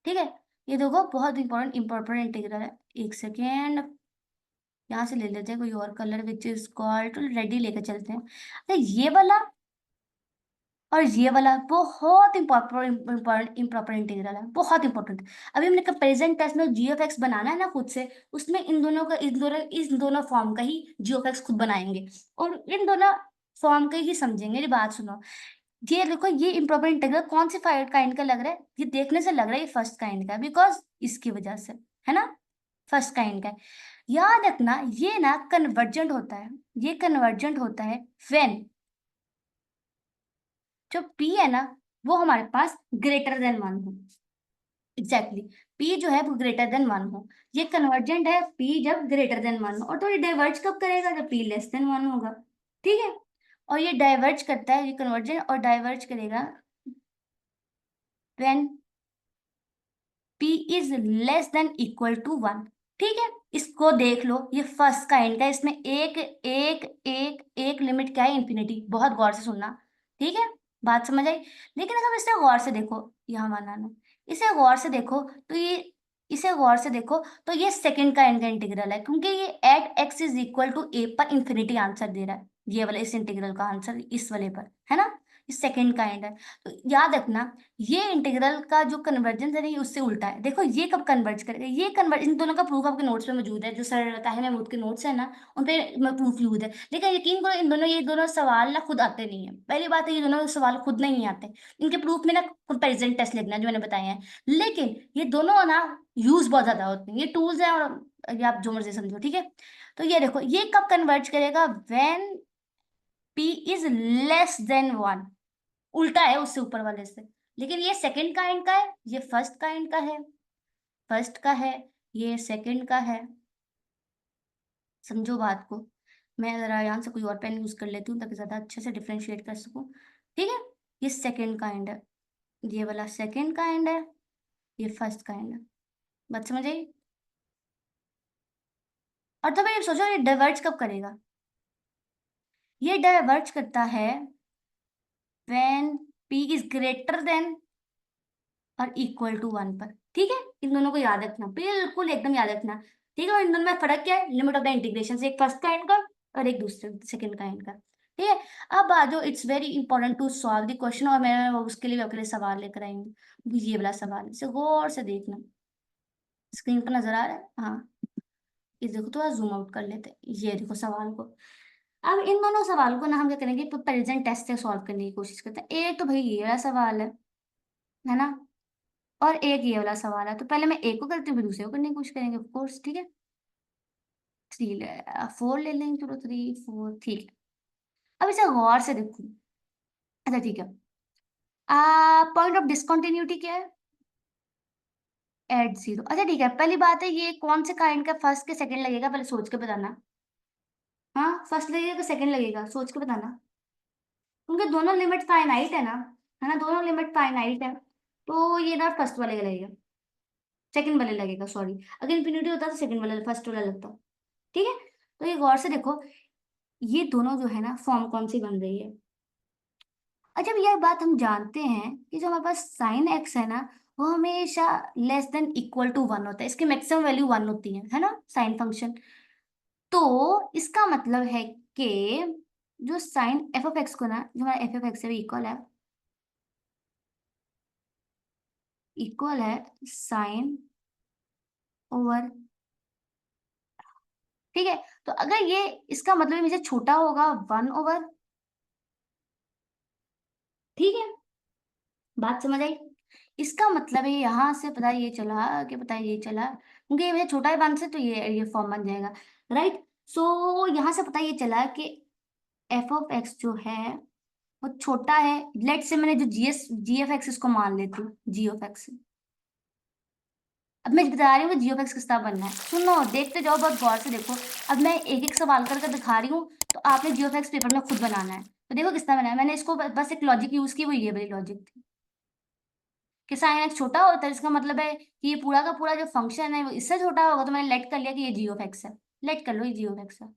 ठीक है, ये देखो बहुत इंपॉर्टेंट इम्प्रॉपर इंटीग्रल है। एक सेकेंड, यहाँ से ले लेते हैं कोई और colour which is called ready, लेकर चलते हैं। तो ये वाला और ये वाला बहुत इंपॉर्टेंट इम्प्रॉपर इंटीग्रल है, बहुत इंपॉर्टेंट। अभी हमने कंपेरिजन टेस्ट में जी ऑफ एक्स बनाना है ना खुद से, उसमें इन दोनों फॉर्म का ही जी ऑफ एक्स खुद बनाएंगे, और इन दोनों फॉर्म का ही समझेंगे। मेरी बात सुनो, ये देखो, ये इम्प्रॉपर इंटीग्रल कौन से काइंड का लग रहा है, ये देखने से लग रहा है ये फर्स्ट काइंड का, बिकॉज इसकी वजह से, है ना, फर्स्ट काइंड का है। याद रखना ये ना कन्वर्जेंट होता है, ये कन्वर्जेंट होता है व्हेन जो P है ना वो हमारे पास ग्रेटर देन वन हो। एग्जैक्टली P जो है वो ग्रेटर देन वन हो। ये कन्वर्जेंट है P जब ग्रेटर देन वन हो, और तो ये डाइवर्ज कब करेगा, जब P लेस देन वन होगा। ठीक है, और ये डाइवर्ज करता है, ये कन्वर्जेंट और डाइवर्ज करेगा when P is less than equal to one. ठीक है, इसको देख लो, ये फर्स्ट काइंड का है, इसमें एक एक एक एक लिमिट क्या है, इंफिनिटी। बहुत गौर से सुनना, ठीक है, बात समझ आई? लेकिन अगर इसे गौर से देखो, यहाँ बनाना, इसे गौर से देखो तो ये, इसे गौर से देखो तो ये सेकंड काइंड का इंटीग्रल है, क्योंकि ये at x is equal to a पर इंफिनिटी आंसर दे रहा है, ये वाला इस इंटीग्रल का आंसर इस वाले पर, है ना। ये सेकंड काइंड है। तो याद रखना ये इंटीग्रल का जो कन्वर्जेंस है ना ये उससे उल्टा है। देखो ये कब कन्वर्ज करेगा, ये कन्वर्ज, इन दोनों का प्रूफ आपके नोट्स पे मौजूद है, जो सर ताहिर महमूद के नोट्स है ना उन पे प्रूफ यूज है। लेकिन यकीन करो इन दोनों, ये दोनों सवाल ना खुद आते नहीं है। पहली बात है ये दोनों सवाल खुद नहीं आते, इनके प्रूफ में ना कंपेरिजन टेस्ट लिखना है जो मैंने बताया है। लेकिन ये दोनों ना यूज बहुत ज्यादा होते हैं, ये टूल्स हैं, और ये आप जो मर्जी समझो, ठीक है। तो ये देखो ये कब कन्वर्ज करेगा, when p is less then 1, उल्टा है उससे ऊपर वाले से। लेकिन ये सेकंड काइंड का है, ये फर्स्ट काइंड का है, फर्स्ट का है, ये सेकंड का है। समझो बात को। मैं जरा यहाँ से कोई और पेन यूज कर लेती हूँ ताकि ज्यादा अच्छे से डिफ्रेंशिएट कर सकूँ। ठीक है, ये सेकंड काइंड है, ये वाला सेकंड काइंड है, ये फर्स्ट काइंड है। बात समझ आई? और तो ये सोचो ये डाइवर्ज कब करेगा, ये डाइवर्ज करता है when p is greater then और इक्वल टू 1 पर। ठीक है, इन दोनों को याद रखना, बिल्कुल एकदम याद रखना। ठीक है, और इन दोनों में फर्क क्या है, लिमिट ऑफ द इंटीग्रेशन से, एक फर्स्ट काइंड का और एक दूसरे सेकंड काइंड का। ठीक है, अब आ जाओ, it's very important to solve the question, और मैं उसके लिए आपके लिए सवाल लेकर आई हूँ। ये वाला सवाल है, इसे गौर से देखना। स्क्रीन पर नजर आ रहा है? हाँ, ये देखो, थोड़ा जूम आउट कर लेते हैं, ये देखो सवाल को। अब इन दोनों सवाल को ना हम क्या करेंगे, प्रेजेंट टेस्ट से सॉल्व करने की कोशिश करते हैं। एक तो भाई ये वाला सवाल है ना, और एक ये वाला सवाल है। तो पहले मैं एक को करती हूँ फिर दूसरे को करने की कोशिश करेंगे, ऑफ कोर्स। ठीक है, 4 ले लेंगे, चलो 3 4, ठीक है। अब इसे गौर से देखो। अच्छा ठीक है, पॉइंट ऑफ डिसकंटिन्यूटी क्या है, एट 0। अच्छा ठीक है, पहली बात है ये कौन से काइंड का फर्स्ट के सेकंड लगेगा, पहले सोच के बताना। हाँ, फर्स्ट लगेगा कि सेकंड लगेगा, सोच के बताना। क्योंकि दोनों लिमिट फाइनाइट है ना, दोनों लिमिट फाइनाइट है। तो ये ना फर्स्ट वाले का लगेगा, सेकंड वाले लगेगा, सॉरी। अगर इंफिनिटी होता तो सेकंड वाला, फर्स्ट वाला लगता। ठीक है, तो ये गौर से देखो, ये दोनों जो है ना फॉर्म कौन सी बन रही है। अच्छा, अब यह बात हम जानते हैं कि जो हमारे पास साइन एक्स है ना, वो हमेशा लेस देन इक्वल टू 1 होता है, इसकी मैक्सिमम वैल्यू 1 होती है ना, साइन फंक्शन। तो इसका मतलब है कि जो साइन एफ ऑफ एक्स को ना, जो हमारा एफ ऑफ एक्स है वो इक्वल है साइन ओवर। ठीक है, तो अगर ये, इसका मतलब हमेशा छोटा होगा 1/। ठीक है, बात समझ आई? इसका मतलब है यहाँ से पता ये चला कि पता ये चला, क्योंकि ये छोटा है 1 से, तो ये फॉर्म बन जाएगा, राइट। सो यहाँ से पता ये चला कि एफ ऑफ एक्स जो है वो छोटा है। लेट से मैंने जो जी एफ एक्स इसको मान लेती हूँ, जी ऑफ एक्स। अब मैं बता रही हूँ कि जी ऑफ एक्स किस तरह बनना है, सुनो देखते जाओ, बहुत गौर से देखो। अब मैं एक एक सवाल करके दिखा रही हूँ, तो आपने जी ऑफ एक्स पेपर में खुद बनाना है। तो देखो किस तरह बनाया मैंने इसको, बस एक लॉजिक यूज की, वो ये वाली लॉजिक थी कि साइन एक्स छोटा होता है, इसका मतलब है कि ये पूरा का पूरा जो फंक्शन है वो इससे छोटा होगा। तो मैंने लेट कर लिया कि ये जी ऑफ एक्स है, लेट कर लो ये जी ऑफ एक्स है।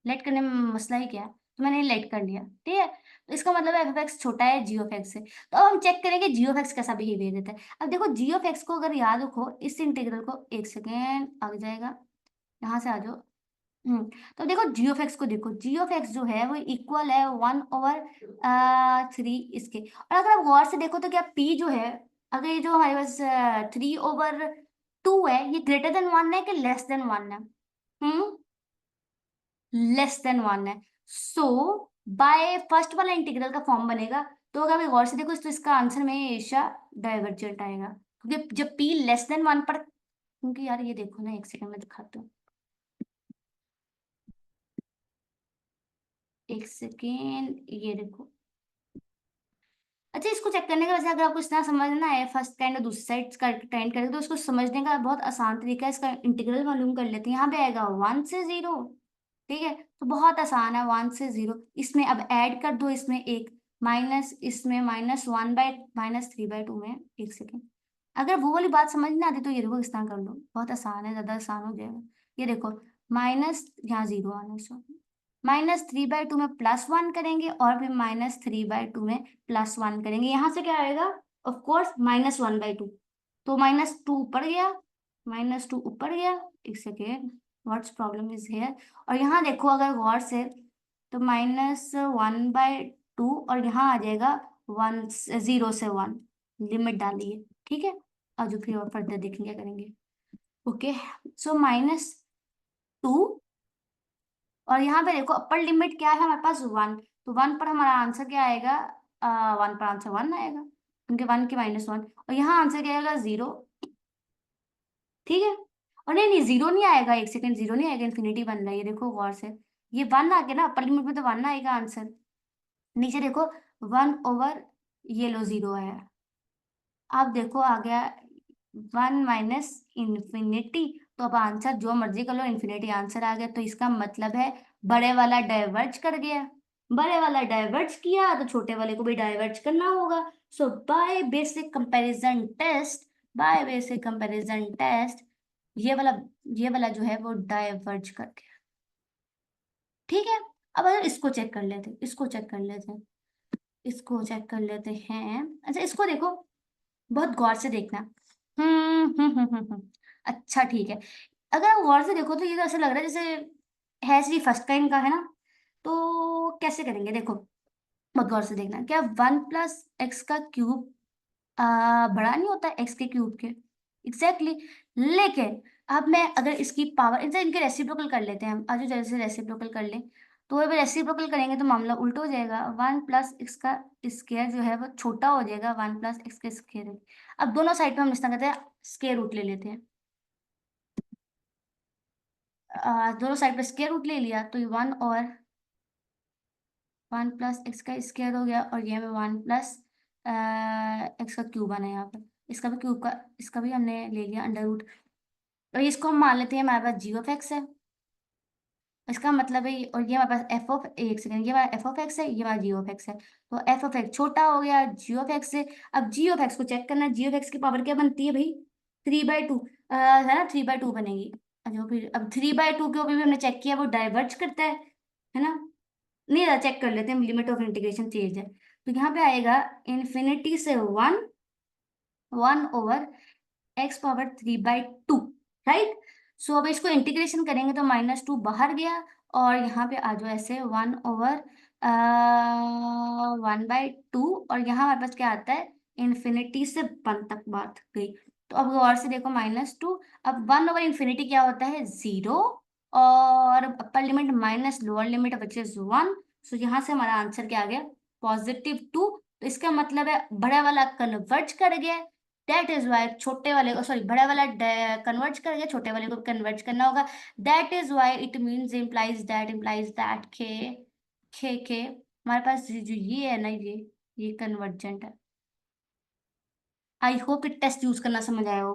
लेट करने में मसला ही क्या है, तो मैंने लेट कर लिया। ठीक है, तो इसका मतलब है एफ ऑफ एक्स छोटा है जी ऑफ एक्स से। तो अब हम चेक करेंगे जी ऑफ एक्स कैसा बिहेवियर देता है। अब देखो जी ऑफ एक्स को अगर याद रखो, इस इंटीग्रल को, एक सेकेंड आगे जाएगा, यहाँ से आ जाओ। हम्म, तो देखो जी ऑफ एक्स को देखो, जी ऑफ एक्स जो है वो इक्वल है 1/3 इसके। और अगर आप गौर से देखो तो क्या पी जो है, अगर ये जो हमारे पास 3/2 है, ये ग्रेटर देन 1 है कि लेस देन 1 है? हम्म, लेस देन 1 है। सो बाय फर्स्ट वाला इंटीग्रल का फॉर्म बनेगा। तो अगर आप गौर से देखो तो इसका आंसर में हमेशा डाइवर्जेंट आएगा, क्योंकि जब पी लेस देन 1 पर, क्योंकि यार ये देखो ना, एक सेकंड में दिखाती हूँ, एक सेकेंड, ये देखो। अच्छा, इसको चेक करने का वैसे अगर आपको इतना समझना है फर्स्ट काइंड और दूसरी साइड का काइंड करके, तो इसको समझने का बहुत आसान तरीका है, इसका इंटीग्रल मालूम कर लेते हैं। यहाँ पे आएगा 1 से 0। ठीक है, तो बहुत आसान है, 1 से 0, इसमें अब ऐड कर दो, इसमें एक माइनस, इसमें -3/2 में, एक सेकेंड। अगर वो वाली बात समझ नहीं आती तो ये देखो इस तरह कर लो, बहुत आसान है, ज्यादा आसान हो जाएगा। ये देखो, माइनस यहाँ 0 आना, -3/2 में +1 करेंगे, और फिर -3/2 में +1 करेंगे। यहाँ से क्या आएगा, ऑफ कोर्स -1/2। तो -2 ऊपर गया, -2 ऊपर गया, एक second, what's problem is here. और यहाँ देखो अगर गौर से, तो -1/2 2 और यहाँ आ जाएगा 1 0 से 1, लिमिट डालिए, ठीक है। और जो फिर और फर्दर देखेंगे क्या करेंगे। ओके, सो -2 और यहाँ पे देखो अपर लिमिट क्या है हमारे पास 1, तो 1 पर हमारा आंसर क्या आएगा, 1 पर आंसर 1 आएगा, क्योंकि 1 के -1, और यहाँ आंसर क्या आएगा 0, ठीक है। और नहीं नहीं 0 नहीं आएगा, एक सेकंड, 0 नहीं आएगा, इन्फिनिटी बन रहा है, ये देखो गौर से, ये 1 आ गया ना, अपर लिमिट में तो 1 आएगा आंसर। नीचे देखो 1 ओवर, ये लो 0 आया। अब देखो आ गया 1 माइनस इन्फिनिटी, तो अब आंसर जो मर्जी कर लो, इन्फिनिटी आंसर आ गया, तो इसका मतलब है बड़े वाला डाइवर्ज कर गया, बड़े वाला डाइवर्ज किया तो छोटे वाले को भी डाइवर्ज करना होगा। सो बाय बेसिक कंपैरिजन टेस्ट ये वाला जो है वो डाइवर्ज कर गया, ठीक है। अब अगर इसको चेक कर लेते, इसको चेक कर लेते हैं, इसको चेक कर लेते हैं। अच्छा इसको देखो, बहुत गौर से देखना। अच्छा ठीक है, अगर आप गौर से देखो तो ये तो ऐसा लग रहा है जैसे है श्री फर्स्ट काइंड का, है ना। तो कैसे करेंगे देखो, बहुत गौर से देखना, क्या 1 + x का क्यूब बड़ा नहीं होता एक्स के क्यूब के, एग्जैक्टली लेकिन अब मैं अगर इसकी पावर, इनके रेसिप्रोकल कर लेते हैं हम, आज जैसे रेसिप्रोकल कर लें, तो अगर रेसिप्रोकल करेंगे तो मामला उल्टा हो जाएगा, 1 + x का स्क्वायर जो है वो छोटा हो जाएगा 1 + x का स्क्वायर। अब दोनों साइड पे हम इस तरह करते हैं, स्क्वायर रूट ले लेते हैं, दोनों साइड पे स्क्वायर रूट ले लिया तो ये 1 + x का स्क्वायर हो गया, और ये में 1 + x का क्यूब आना है यहाँ पर, इसका भी क्यूब का, इसका भी हमने ले लिया अंडर रूट, और इसको हम मान लेते हैं हमारे पास g(x) है, इसका मतलब है और ये हमारे पास एक सेकंड, ये हमारा f(x) है, ये हमारा g(x) है, तो f(x) छोटा हो गया g(x) से। अब g(x) को चेक करना, g(x) की पावर क्या बनती है भाई, 3/2, है ना, 3/2 बनेगी। अच्छा फिर अब 3/2 के ऊपर भी हमने चेक किया, वो डाइवर्ज करता है ना, नहीं चेक कर लेते हैं, लिमिट ऑफ इंटीग्रेशन चेंज है, तो यहाँ पे आएगा इन्फिनिटी से 1/(x⁻³ राइट। सो अब इसको इंटीग्रेशन करेंगे तो -2 बाहर गया, और यहाँ पे आ जाओ ऐसे 1/(1/2), और यहाँ हमारे पास क्या आता है, इन्फिनिटी से 1 तक बात गई। तो अब गौर से देखो -2, अब 1/∞ क्या होता है 0, और upper limit minus lower limit which is 1, सो यहाँ से हमारा आंसर क्या आ गया, +2। तो इसका मतलब है बड़ा वाला कन्वर्ज कर गया, दैट इज वाई छोटे वाले को, सॉरी बड़ा वाला कन्वर्ज कर गया, छोटे वाले को कन्वर्ज करना होगा, that is why it means implies that के हमारे पास जो ये है ना, ये कन्वर्जेंट है। I hope it taste use करना समझ आया हो,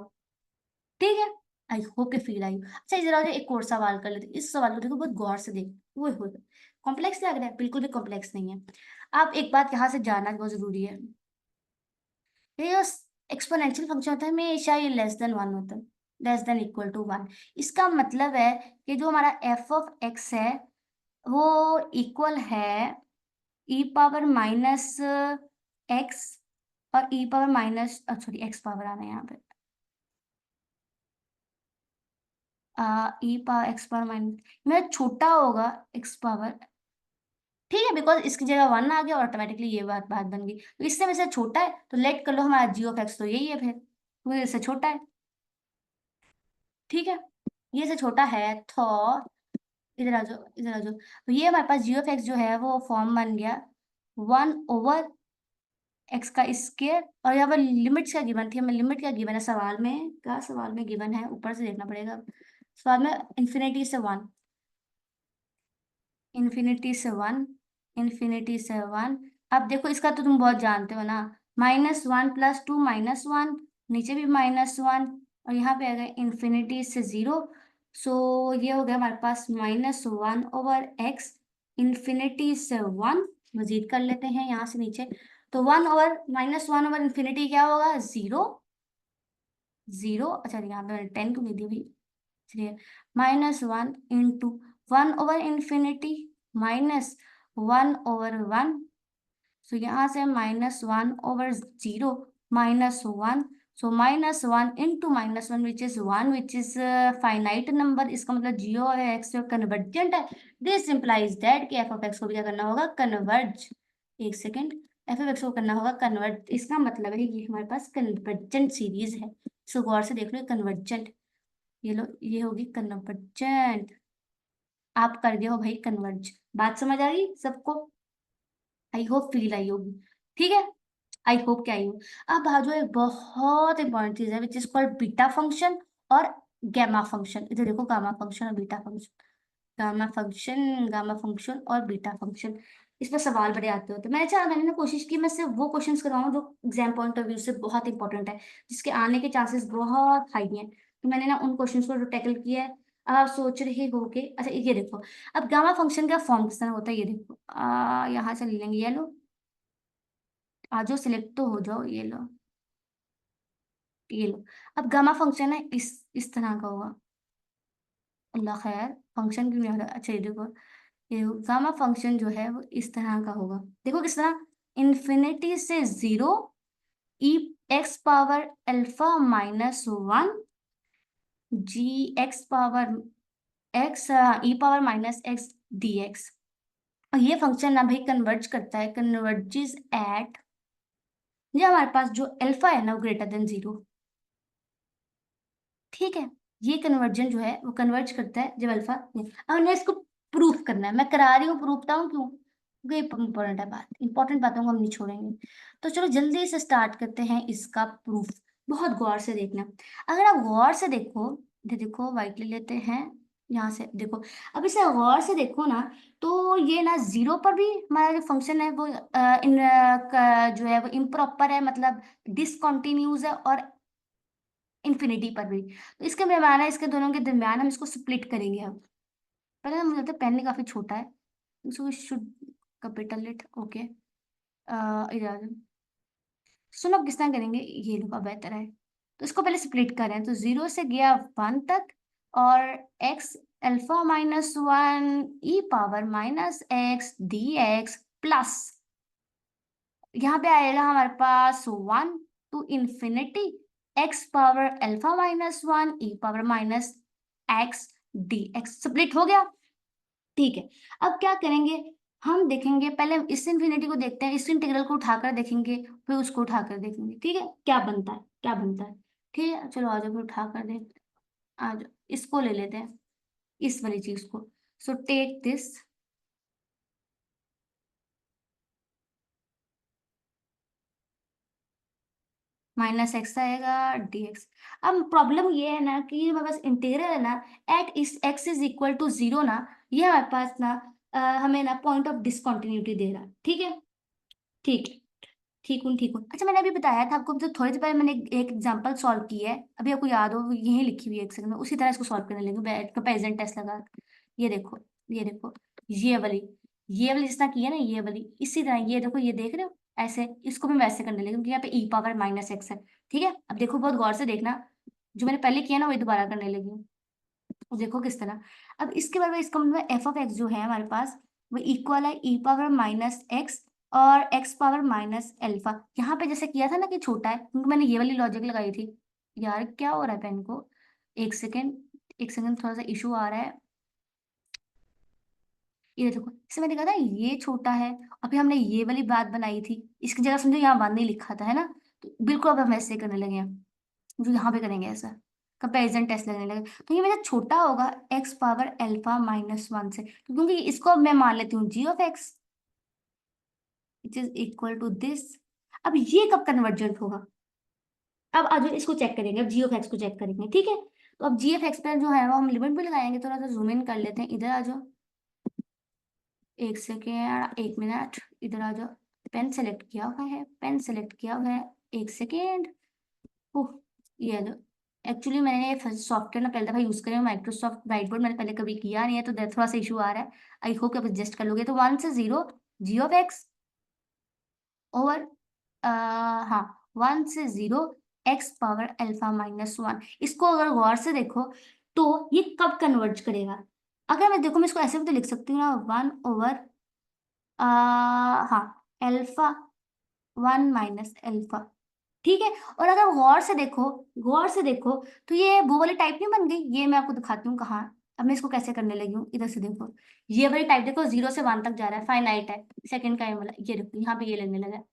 ठीक है। आई होप के फील आई हो। अच्छा जरा एक और सवाल कर लेते, इस सवाल को देखो बहुत गौर से देख, वो हो कॉम्प्लेक्स लग रहा है, बिल्कुल भी कॉम्प्लेक्स नहीं है। आप एक बात यहाँ से जानना बहुत जरूरी है, ये जो एक्सपोनेंशियल फंक्शन होता है हमेशा ये <<1 होता है, <<=1। इसका मतलब है कि जो हमारा f(x) है वो इक्वल है e⁻x, और सॉरी x पावर आना है यहाँ पे, e⁻x⁻, मेरा छोटा होगा x पावर, ठीक है, बिकॉज इसकी जगह 1 आ गया, ऑटोमेटिकली ये बात बात बन गई, तो इससे में से छोटा है तो लेट कर लो, हमारा g(x) तो यही है फिर, तो ये इससे छोटा है, ठीक है, ये से छोटा है तो इधर आ जाओ, इधर आ जाओ, तो ये हमारे पास g(x) जो है वो फॉर्म बन गया 1/x का स्क्वायर, और यहाँ पर लिमिट्स क्या गिवन थी, हमें लिमिट क्या गिवन है सवाल में, क्या सवाल में गिवन है, ऊपर से देखना पड़ेगा सवाल में, इन्फिनिटी से 1, इन्फिनिटी से 1, इन्फिनिटी से 1। अब देखो इसका तो तुम बहुत जानते हो ना, -1 + 2 -1, नीचे भी -1, और यहाँ पे आ गया इन्फिनिटी से 0, सो ये हो गया हमारे पास -1/x, इन्फिनिटी से 1, मजीद कर लेते हैं यहाँ से नीचे, तो -1/∞ क्या होगा 0, 0, अच्छा यहाँ पे 10 क्यों नहीं दी भाई, चलिए -1 × 1/∞ -1/1, सो यहाँ से -1/0 -1, सो -1 × -1 which is 1, which is finite number, इसका मतलब g(x) कन्वर्जेंट है, दिस इंप्लाइज दैट कि f(x) को भी क्या करना होगा, कन्वर्ज, एक सेकेंड, एफ ऑफ एक्स को करना होगा कन्वर्ट, इसका मतलब है ये हमारे पास कन्वर्जेंट सीरीज है। इसको गौर से देख लो, कन्वर्जेंट, ये लो ये होगी कन्वर्जेंट। आप कर गए हो भाई कन्वर्ज, बात समझ आ गई सबको? आई होप फील आई होगी, ठीक है। आई होप क्या आई हो। अब आ जाओ एक बहुत इंपॉर्टेंट चीज है विच इज कॉल्ड बीटा फंक्शन और गैमा फंक्शन। इधर देखो, गामा फंक्शन और बीटा फंक्शन, गामा फंक्शन और बीटा फंक्शन। इस पर सवाल बड़े आते होते, मैंने ना कोशिश की मैं सिर्फ वो क्वेश्चंस करवाऊं जो एग्जाम पॉइंट ऑफ व्यू से बहुत इंपॉर्टेंट है, जिसके आने के चांसेस बहुत हाई हैं। तो मैंने ना उन क्वेश्चंस को टैकल किया है। आप सोच रहे हो कि अच्छा ये देखो, अब गामा फंक्शन का फॉर्म किस तरह होता है, ये देखो यहाँ से ले लेंगे, ये लो, आ जाओ सिलेक्ट तो हो जाओ, ये लो, ये लो। अब गामा फंक्शन है इस तरह का होगा। अल्लाह खैर, फंक्शन क्यों नहीं आ रहा, अच्छा ये देखो, ये गामा फंक्शन जो है वो इस तरह का होगा। देखो किस तरह, इन्फिनिटी से zero, e x power alpha minus one, g x power x, e power minus x d x. और ये फंक्शन ना भाई कन्वर्ज करता है, कन्वर्जेस एट, ये हमारे पास जो अल्फा है ना वो ग्रेटर देन जीरो, ठीक है। ये कन्वर्जन जो है वो कन्वर्ज करता है जब अल्फा, अब हमने इसको प्रूफ करना है, मैं करा रही हूँ प्रूफ, बताऊँ क्यों? क्योंकि इंपॉर्टेंट है बात, इंपॉर्टेंट बातों को हम नहीं छोड़ेंगे। तो चलो जल्दी से स्टार्ट करते हैं इसका प्रूफ। बहुत गौर से देखना, अगर आप गौर से देखो, इधर देखो वाइट ले लेते हैं, यहाँ से देखो, अब इसे गौर से देखो ना, तो ये ना जीरो पर भी हमारा जो फंक्शन है वो जो है वो इम्प्रॉपर है, मतलब डिसकंटिन्यूज है, और इन्फिनिटी पर भी। तो इसके मेहमान है, इसके दोनों के दरमियान हम इसको स्प्लिट करेंगे अब। पहले ना मुझे लगता है पेन काफी छोटा है, इसको शुड कैपिटल इट, ओके। इधर सुनो किस तरह करेंगे, ये देखो बेहतर है। तो इसको पहले स्प्लिट करें, तो जीरो से गया वन तक, और x alpha minus one e power minus x d x plus, यहाँ पे आएगा हमारे पास one to infinity x power alpha minus one e power minus x d x, split हो गया, ठीक है। अब क्या करेंगे, हम देखेंगे पहले इस इन्फिनिटी को देखते हैं, इस इंटीग्रल को उठाकर देखेंगे, फिर उसको उठाकर देखेंगे, ठीक है, क्या बनता है क्या बनता है। ठीक है चलो आ जाओ, फिर उठाकर देख, आ जाओ इसको ले लेते हैं, इस वाली चीज को। So take this, minus X आएगा dx। अब प्रॉब्लम ये है ना कि हमारे पास इंटीग्रल है ना, एट इस X is equal to zero ना, ये हमारे पास ना हमें ना पॉइंट ऑफ डिसकंटिन्यूटी दे रहा है, ठीक है। ठीक है, ठीक हूँ ठीक हूँ। अच्छा मैंने अभी बताया था आपको, जो थोड़ी देर पहले मैंने एक एग्जांपल सॉल्व की है, अभी आपको याद हो, यही लिखी हुई है, एक सेकंड में उसी तरह इसको सॉल्व करने लगी, कंपैरिजन टेस्ट लगा। ये देखो, ये देखो, ये वाली जिस तरह की है ना, ये वाली इसी तरह, ये देखो, ये देख रहे हो, ऐसे इसको भी मैं वैसे करने लगी, क्योंकि यहाँ पे ई पावर माइनस एक्स है, ठीक है। अब देखो बहुत गौर से देखना, जो मैंने पहले किया ना वही दोबारा करने लगी हूँ। अब देखो किस तरह, अब इसके बाद में इसका मतलब एफ ऑफ एक्स जो है हमारे पास, वो इक्वल है ई पावर माइनस एक्स और एक्स पावर माइनस एल्फा। यहाँ पे जैसे किया था ना कि छोटा है, क्योंकि मैंने ये वाली लॉजिक लगाई थी। यार क्या हो रहा है पेन को, एक सेकेंड, एक सेकेंड, थोड़ा सा इशू आ रहा है। ये देखो, इससे मैंने कहा था ये छोटा है, अभी हमने ये वाली बात बनाई थी, इसकी जगह समझो यहाँ वन नहीं लिखा था, है ना। तो बिल्कुल अब हम ऐसे ही करने लगे हैं, जो यहाँ पे करेंगे ऐसा, कंपैरिजन टेस्ट लगने लगे। तो ये मेरा छोटा होगा x power alpha minus one से, तो क्योंकि इसको अब मैं मान लेती हूँ g of x which is equal to this. अब ये कब कन्वर्जेंट होगा, अब आज इसको चेक करेंगे, अब जी ऑफ एक्स को चेक करेंगे, ठीक है। तो अब जी ऑफ एक्स पर जो है वो हम लिमिट भी लगाएंगे, थोड़ा सा जूम इन कर लेते हैं, इधर आ जाओ, एक सेकेंड, एक मिनट, इधर आ जाओ। पेन सेलेक्ट किया हुआ है, पेन सेलेक्ट किया हुआ है, एक सेकेंड। ओह, ये लो, एक्चुअली मैंने ये सॉफ्टवेयर ना पहले दफा यूज करें, माइक्रोसॉफ्ट व्हाइट बोर्ड मैंने पहले कभी किया नहीं है, तो थोड़ा सा इशू आ रहा है। आई होप कि आप एडजस्ट कर लोगे। तो वन से zero G of X over, हाँ, वन से zero X power alpha minus one. इसको अगर गौर से देखो तो ये कब कन्वर्ज करेगा, अगर मैं देखो मैं इसको ऐसे भी तो लिख सकती हूँ ना, वन ओवर, हाँ, अल्फा वन माइनस अल्फा, ठीक है। और अगर गौर से देखो, गौर से देखो, तो ये वो वाली टाइप नहीं बन गई, ये मैं आपको दिखाती हूँ कहाँ। अब मैं इसको कैसे करने लगी हूँ, इधर से देखो, ये वाली टाइप देखो 0 से 1 तक जा रहा है, फाइनाइट है, सेकंड का ये वाला, ये देखो यहाँ पे ये लेने लगा है।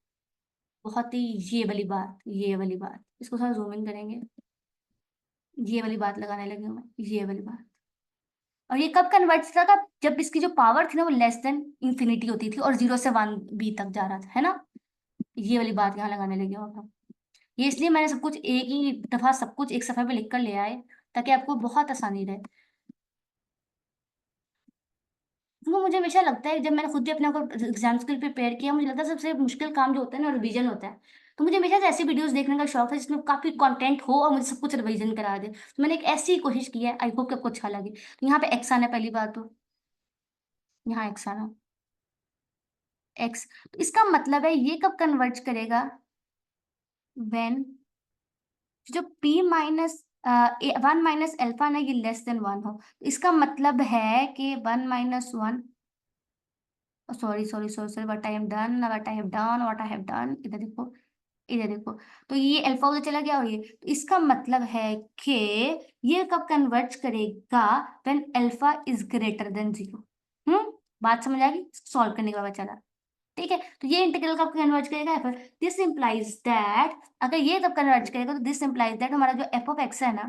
बहुत ही, ये वाली बात, ये वाली बात, इसको थोड़ा जूम इन करेंगे, ये वाली बात लगाने लगी हूँ मैं, ये वाली बात। और ये कब कन्वर्ट था, तब जब इसकी जो पावर थी ना वो लेस देन इंफिनिटी होती थी और 0 से 1 बी तक जा रहा था, है ना। ये वाली बात यहाँ लगाने लगे हो आप। ये इसलिए मैंने सब कुछ एक ही दफा सब कुछ एक सफे पे लिख कर ले आए, ताकि आपको बहुत आसानी रहे। वो मुझे हमेशा लगता है, जब मैंने खुद भी अपने को एग्जाम्स के लिए प्रिपेयर किया, मुझे लगता है सबसे मुश्किल काम जो होता है ना, रिवीजन होता है। तो मुझे हमेशा से ऐसी वीडियोस देखने का शौक है जिसमें काफी कंटेंट हो और मुझे सब कुछ रिवीजन करा दे, तो मैंने एक ऐसी कोशिश की है, आई होप कि आपको अच्छा लगे। तो यहाँ पे एक्स आना है पहली बात तो, यहाँ एक्स आना, एक्स, तो इसका मतलब है ये कब कन्वर्ज करेगा, व्हेन जो p माइनस 1 माइनस अल्फा ना, ये लेस देन 1 हो, तो इसका मतलब है कि 1 - 1, sorry sorry sorry sorry, what I have done, what I have done, what I have done, इधर देखो, इधर देखो। तो ये अल्फा उधर चला गया, और ये, तो इसका मतलब है कि ये कब कन्वर्ज करेगा, when alpha is greater then 0। बात समझ आ गई, सॉल्व करने का पता चला। ठीक है, तो ये इंटीग्रल कब कन्वर्ज करेगा, एफ, दिस इंप्लाइज दैट, अगर ये कब कन्वर्ज करेगा तो दिस इंप्लाइज दैट हमारा जो एफ ऑफ एक्स है ना,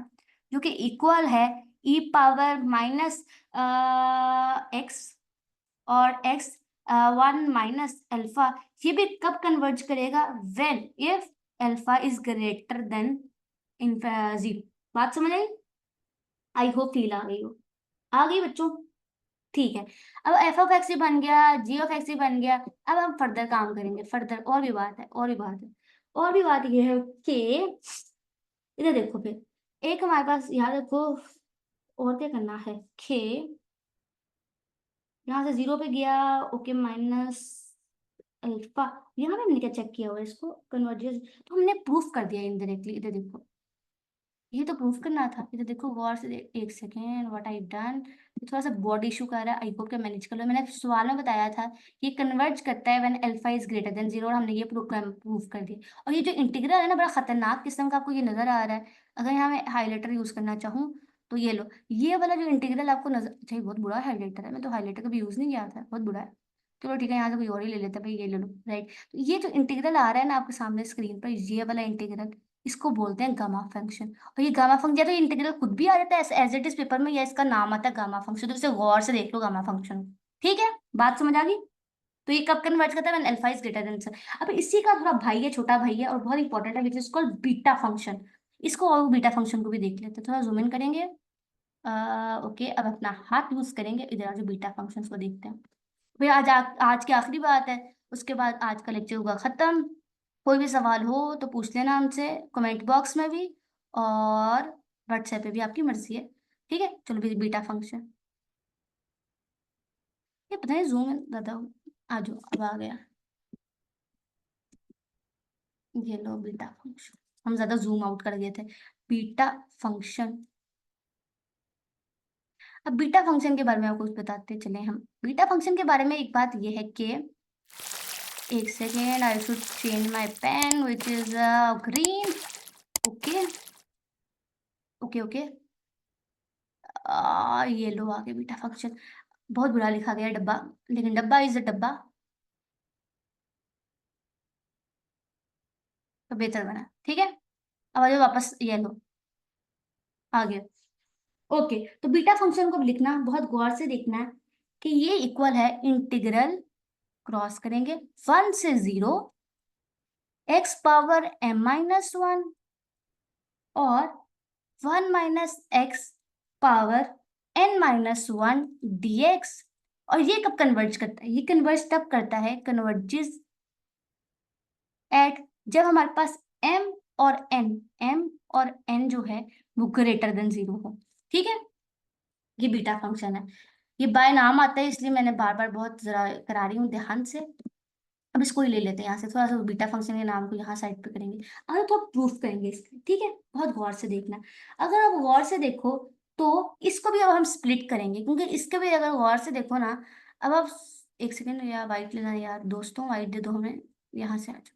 जो कि इक्वल है ई पावर माइनस एक्स और एक्स 1 - अल्फा, ये भी कब कन्वर्ज करेगा, when if alpha is greater than इन 0। बात समझ आई, आई होप फील आ गई हो, आ गई बच्चों। ठीक है, अब एफ ऑफ एक्स भी बन गया, जी ऑफ एक्स भी बन गया। अब हम फर्दर काम करेंगे, फर्दर और भी बात है, और भी बात है, और भी बात ये है कि इधर देखो, फिर एक हमारे पास यहाँ देखो, और क्या करना है कि यहाँ से 0 पे गया, ओके, माइनस अल्फा, यहाँ पे हमने क्या चेक किया हुआ है, इसको कन्वर्जेंस, तो हमने प्रूफ कर दिया इनडायरेक्टली, इधर देखो, ये तो प्रूफ करना था, इधर देखो गौर से एक सेकेंड, व्हाट आई डन, थोड़ा सा बॉडी इशू कर रहा है, आई होप के मैनेज कर लो। मैंने सवाल में बताया था ये कन्वर्ज करता है when alpha is greater then 0, और हमने ये प्रूफ कर दिया। और ये जो इंटीग्रल है ना, बड़ा खतरनाक किस्म का, आपको ये नजर आ रहा है, अगर यहाँ मैं हाईलाइटर यूज करना चाहूँ तो ये लो, ये वाला जो इंटीग्रल आपको नजर, अच्छा ये बहुत बुरा हाईलाइटर है, मैं तो हाईलाइटर कभी यूज नहीं किया था, बहुत बुरा है। चलो ठीक है, यहाँ से कोई और ही ले लेता है, भाई ये ले लो, राइट। तो ये जो इंटीग्रल आ रहा है ना आपके सामने स्क्रीन पर, ये वाला इंटीग्रल, इसको बोलते हैं गामा फंक्शन। और ये गामा फंक्शन, या तो इंटीग्रल खुद भी आ जाता है एज इट इज पेपर में, या इसका नाम आता है गामा फंक्शन, तो इसे गौर से देख लो गामा फंक्शन। ठीक है, बात समझ आ गई। तो ये कब कन्वर्ट करता है, when alpha is greater then. अब इसी का थोड़ा भाई है, छोटा भाई है, और बहुत इंपॉर्टेंट है, विच इज कॉल्ड बीटा फंक्शन। इसको और बीटा फंक्शन को भी देख लेते हैं, थोड़ा जूम इन करेंगे। ओके, अब अपना हाथ यूज करेंगे, इधर आज बीटा फंक्शन को देखते हैं। भाई आज की आखिरी बात है, उसके बाद आज का लेक्चर होगा खत्म। कोई भी सवाल हो तो पूछ लेना हमसे, कमेंट बॉक्स में भी, और व्हाट्सएप पे भी, आपकी मर्जी है। ठीक है, चलो भी बीटा फंक्शन, ये पता है जूम ज्यादा, आ जाओ, अब आ गया, ये लो बीटा फंक्शन, हम ज्यादा जूम आउट कर गए थे। बीटा फंक्शन, अब बीटा फंक्शन के बारे में आपको कुछ बताते चले हम। बीटा फंक्शन के बारे में एक बात ये है कि, एक second, I should change my pen which is green. Okay okay okay, ये लो आगे बीटा फंक्शन, बहुत बुरा लिखा गया है डब्बा, लेकिन डब्बा इज अ डब्बा, तो बेहतर बना। ठीक है, अब आ जाओ वापस, ये लो आ गया। ओके, तो बीटा फंक्शन को लिखना बहुत गौर से देखना है कि ये इक्वल है इंटीग्रल, क्रॉस करेंगे 1 से 0 एक्स पावर m - 1 और 1 - x पावर n - 1 dx। और ये कब कन्वर्ज करता है, ये कन्वर्ज तब करता है, कन्वर्जेस एट, जब हमारे पास m और n जो है वो ग्रेटर देन 0 हो। ठीक है, ये बीटा फंक्शन है, ये बाय नाम आता है, इसलिए मैंने बार बार बहुत जरा करा रही हूँ ध्यान से। अब इसको ही ले लेते हैं यहाँ से, थोड़ा सा बीटा फंक्शन के नाम को यहाँ साइड पे करेंगे, अगर तो आप प्रूफ करेंगे इसके। ठीक है, बहुत गौर से देखना, अगर आप गौर से देखो तो इसको भी अब हम स्प्लिट करेंगे, क्योंकि इसके भी अगर गौर से देखो ना, अब आप, एक सेकेंड, यार वाइट लेना यार दोस्तों, वाइट दे दो हमें, यहाँ से आ जाओ।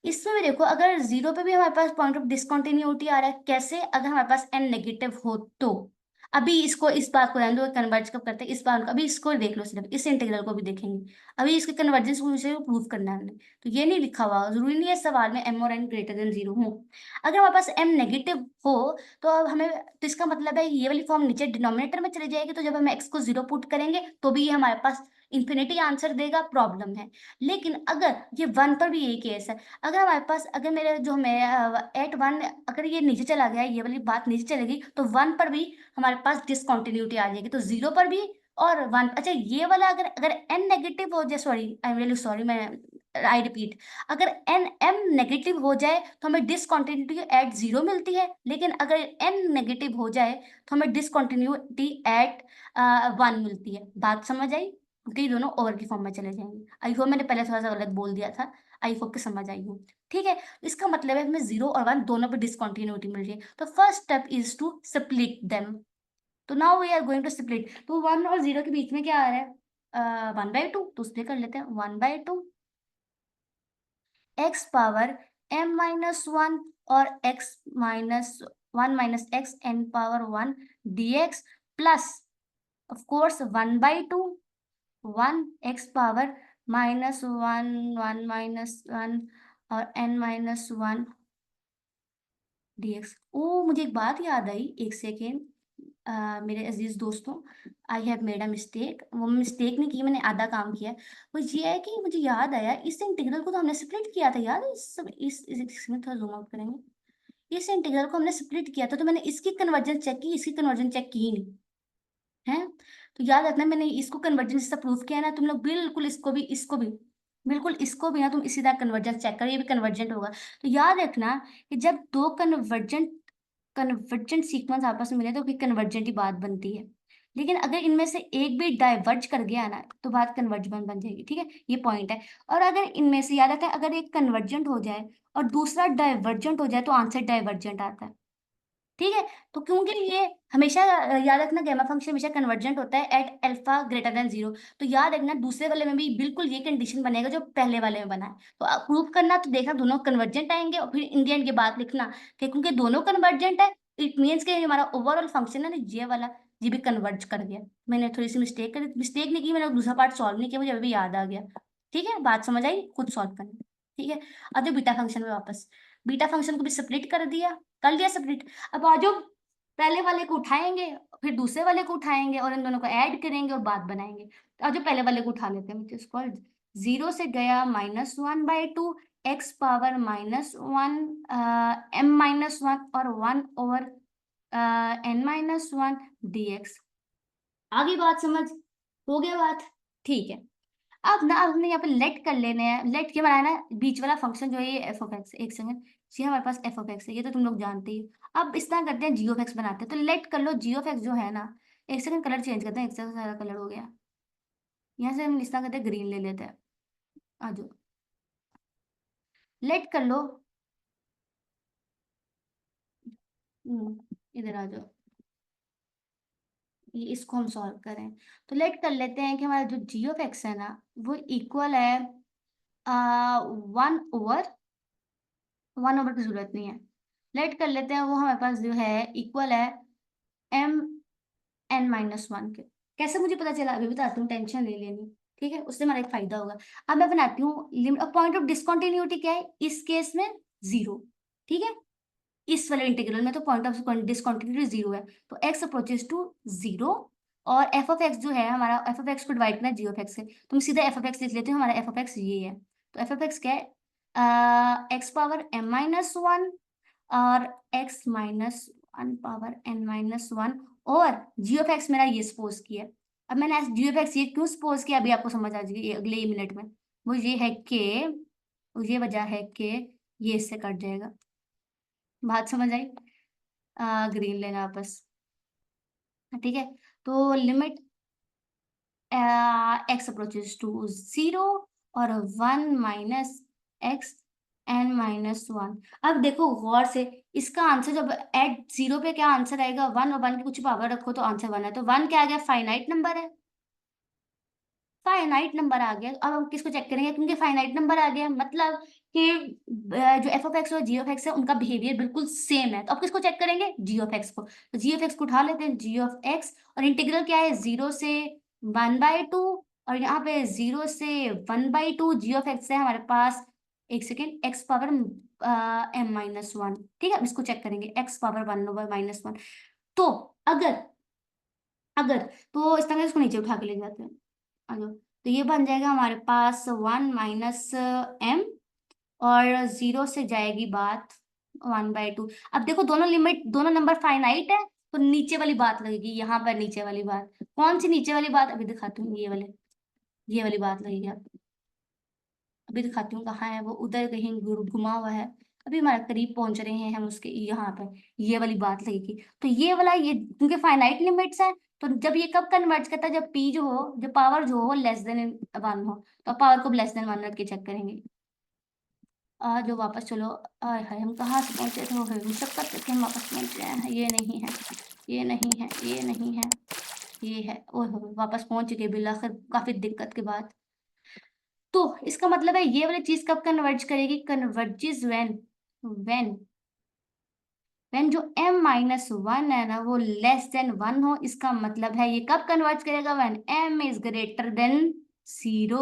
इसमें भी देखो, अगर 0 पे भी हमारे पास पॉइंट ऑफ डिसकंटिन्यूटी आ रहा है, कैसे, अगर हमारे पास n नेगेटिव हो तो, अभी इसको, इस बात को ध्यान दो, कन्वर्ज कब करते हैं, इस बात को, अभी इसको देख लो, सिर्फ इस इंटीग्रल को भी देखेंगे। अभी इसके कन्वर्जेंस को मुझे प्रूव करना है हमने, तो ये नहीं लिखा हुआ, जरूरी नहीं है सवाल में m और n ग्रेटर देन 0 हो। अगर हमारे पास m नेगेटिव हो तो अब हमें, तो इसका मतलब है ये वाली फॉर्म नीचे डिनोमिनेटर में चली जाएगी, तो जब हम x को 0 पुट करेंगे तो भी ये हमारे पास इंफिनिटी आंसर देगा, प्रॉब्लम है। लेकिन अगर ये 1 पर भी यही केस है, अगर हमारे पास, अगर मेरे जो मेरा एट 1, अगर ये नीचे चला गया, ये वाली बात नीचे चलेगी, तो 1 पर भी हमारे पास डिसकंटिन्यूटी आ जाएगी, तो 0 पर भी और 1। अच्छा, ये वाला अगर अगर n नेगेटिव हो जाए, sorry I am really sorry, मैं आई रिपीट, अगर n m नेगेटिव हो जाए तो हमें डिसकंटिन्यूटी एट 0 मिलती है, लेकिन अगर n नेगेटिव हो जाए तो हमें डिसकंटिन्यूटी एट 1 मिलती है। बात समझ आई? क्योंकि ये दोनों ओवर की फॉर्म में चले जाएंगे। आई होप मैंने पहले थोड़ा सा गलत बोल दिया था, आई होप कि समझ आई हो। ठीक है, इसका मतलब है हमें 0 और 1 दोनों पे डिसकंटिन्यूटी मिल रही है, तो first step is to split them. तो now we are going to split, तो 1 और 0 के बीच में क्या आ रहा है, 1/2, तो स्प्लिट कर लेते हैं। 1/2 x पावर m-1 और x-1 - x n power 1 dx plus of course 1/2 1 x power -1 और n-1 dx। ओ, मुझे एक बात याद आई, एक सेकेंड मेरे अजीज दोस्तों, I have made a mistake. वो मिस्टेक नहीं की, मैंने आधा काम किया। वो ये है कि मुझे याद आया, इस इंटीग्रल को तो हमने स्प्लिट किया था, याद है? इसमें थोड़ा जूम आउट करेंगे। इस इंटीग्रल को हमने स्प्लिट किया था, तो मैंने इसकी कन्वर्जन चेक की, इसकी कन्वर्जन चेक की ही नहीं है। तो याद रखना, मैंने इसको कन्वर्जन से प्रूफ किया ना, तुम लोग बिल्कुल इसको भी ना तुम इसी तरह कन्वर्जन चेक करो, ये भी कन्वर्जेंट होगा। तो याद रखना कि जब दो कन्वर्जेंट सीक्वेंस आपस में मिले तो फिर कन्वर्जेंट ही बात बनती है। लेकिन अगर इनमें से एक भी डाइवर्ज कर गया ना तो बात कन्वर्जेंट बन जाएगी। ठीक है, ये पॉइंट है। और अगर इनमें से, याद रखना, अगर एक कन्वर्जेंट हो जाए और दूसरा डाइवर्जेंट हो जाए तो आंसर डाइवर्जेंट आता है। ठीक है, तो क्योंकि ये हमेशा याद रखना, गैमा फंक्शन हमेशा कन्वर्जेंट होता है एट अल्फा ग्रेटर देन 0। तो याद रखना दूसरे वाले में भी बिल्कुल ये कंडीशन बनेगा जो पहले वाले में बना है। तो प्रूव करना, तो देखना दोनों कन्वर्जेंट आएंगे और फिर इन द एंड की बात लिखना कि क्योंकि दोनों कन्वर्जेंट है, इट मीन्स कि हमारा ओवरऑल फंक्शन है ना, ये वाला, ये भी कन्वर्ज कर गया। मैंने थोड़ी सी मिस्टेक नहीं की, मैंने दूसरा पार्ट सॉल्व नहीं किया, मुझे अभी याद आ गया। ठीक है, बात समझ आई? खुद सॉल्व करना। ठीक है, अब जो बीटा फंक्शन में वापस, बीटा फंक्शन को भी स्प्लिट कर लिया स्प्लिट। अब आ जाओ, पहले वाले को उठाएंगे, फिर दूसरे वाले को उठाएंगे और इन दोनों को ऐड करेंगे और बात बनाएंगे। तो आज जो पहले वाले को उठा लेते हैं, विच इज कॉल्ड 0 से गया -1/2 x पावर -1 m-1 और 1 ओवर n-1 dx। आगे बात समझ, हो गया बात? ठीक है, अब ना हमने यहाँ पे लेट कर लेने हैं। लेट क्या बनाया ना, बीच वाला फंक्शन जो है ये एफ ऑफ एक्स, एक सेकंड, ये हमारे पास एफ ऑफ एक्स है, ये तो तुम लोग जानते ही हो। अब इस तरह करते हैं, जी ऑफ एक्स बनाते हैं। तो लेट कर लो जी ऑफ एक्स जो है ना, एक सेकंड कलर चेंज करते हैं, एक से सारा कलर हो गया। यहाँ से हम इस तरह करते हैं, ग्रीन ले लेते हैं। आ जाओ, लेट कर लो। इधर आ जाओ, ये इसको हम सॉल्व करें। तो लेट कर लेते हैं कि हमारा जो जी ऑफ एक्स है ना, वो इक्वल है 1 ओवर की जरूरत नहीं है, लेट कर लेते हैं, वो हमारे पास जो है इक्वल है m-n-1 के। कैसे मुझे पता चला अभी बताती हूँ, टेंशन ले लेनी। ठीक है, उससे हमारा एक फायदा होगा। अब मैं बनाती हूँ लिमिट, पॉइंट ऑफ डिसकंटिन्यूटी क्या है इस केस में? 0। ठीक है, इस वाले इंटीग्रल में तो पॉइंट ऑफ डिसकंटिन्यूटी 0 है, तो x अप्रोचेस टू 0। और एफ ऑफ एक्स जो है हमारा, एफ ऑफ एक्स को डिवाइड करना जी ऑफ एक्स से, तो मैं सीधा एफ ऑफ एक्स लिख लेती हूँ। हमारा एफ ऑफ एक्स ये है, तो एफ ऑफ एक्स क्या है, एक्स पावर m-1 और x-1 पावर n-1 और जी ऑफ एक्स मेरा ये सपोज किया। अब मैंने जी ऑफ एक्स ये क्यों सपोज किया, अभी आपको समझ आ जाएगी अगले ही मिनट में। वो ये है कि, ये वजह है कि ये इससे कट जाएगा। बात समझ आई? ग्रीन लेना बस। ठीक है, तो लिमिट एक्स अप्रोचेस टू 0 और 1 माइनस एक्स n-1। अब देखो गौर से, इसका आंसर जब एट 0 पे क्या आंसर आएगा, 1 और 1 की कुछ पावर रखो तो आंसर 1 है, तो 1 क्या आ गया, फाइनाइट नंबर है। फाइनाइट नंबर आ गया। अब हम किसको चेक करेंगे, क्योंकि फाइनाइट नंबर आ गया मतलब कि जो एफ ऑफ एक्स और जी ऑफ एक्स है उनका बिहेवियर बिल्कुल सेम है, तो अब किसको चेक करेंगे, जी ऑफ एक्स को। तो जी ऑफ एक्स को उठा लेते हैं, जी ऑफ एक्स, और इंटीग्रल क्या है, 0 से 1/2, और यहाँ पे 0 से 1/2 जी ऑफ एक्स है हमारे पास, एक सेकेंड, एक्स पावर m-1, ठीक है। अब इसको चेक करेंगे, एक्स पावर 1/-1। तो अगर अगर तो इस तरह से इसको नीचे उठा के ले जाते हैं, आ जाओ। तो ये बन जाएगा हमारे पास 1 - m, और 0 से जाएगी बात 1/2। अब देखो दोनों लिमिट, दोनों नंबर फाइनाइट है, तो नीचे वाली बात लगेगी, यहाँ पर नीचे वाली बात। कौन सी नीचे वाली बात, अभी दिखाती हूँ, ये वाली बात लगेगी। अभी दिखाती हूँ कहाँ है वो, उधर कहीं घुमा हुआ है। अभी हमारे करीब पहुंच रहे हैं हम उसके, यहाँ पर ये वाली बात लगेगी। तो ये वाला, ये क्योंकि फाइनाइट लिमिट्स है, तो जब ये कब कन्वर्ट करता है, जब पी जो हो, जब पावर जो हो लेस देन 1 हो, तो पावर को लेस देन 1 रख के चेक करेंगे। जो वापस चलो, आय हाय हम कहाँ से पहुंचे थे, वो मुशक्कत करके हम वापस पहुंच गए हैं। ये नहीं है, ये नहीं है, ये नहीं है, ये है, ओह हो वापस पहुंच गए बिल आखिर, काफी दिक्कत के बाद। तो इसका मतलब है ये वाली चीज कब कन्वर्ज करेगी, कन्वर्जेस व्हेन व्हेन जो m-1 है ना वो लेस देन 1 हो। इसका मतलब है ये कब कन्वर्ज करेगा, when m is greater then 0।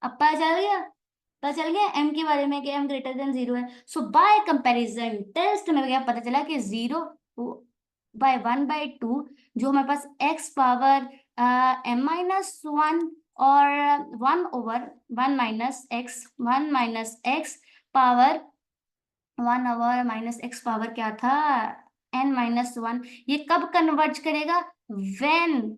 अब पता चल गया m के बारे में कि m ग्रेटर देन 0 है। सो बाय कंपैरिजन टेस्ट में क्या पता चला कि 0/1/2 जो हमारे पास x पावर m-1 और 1/1 - x पावर 1/-x पावर क्या था, n-1, ये कब कन्वर्ज करेगा, when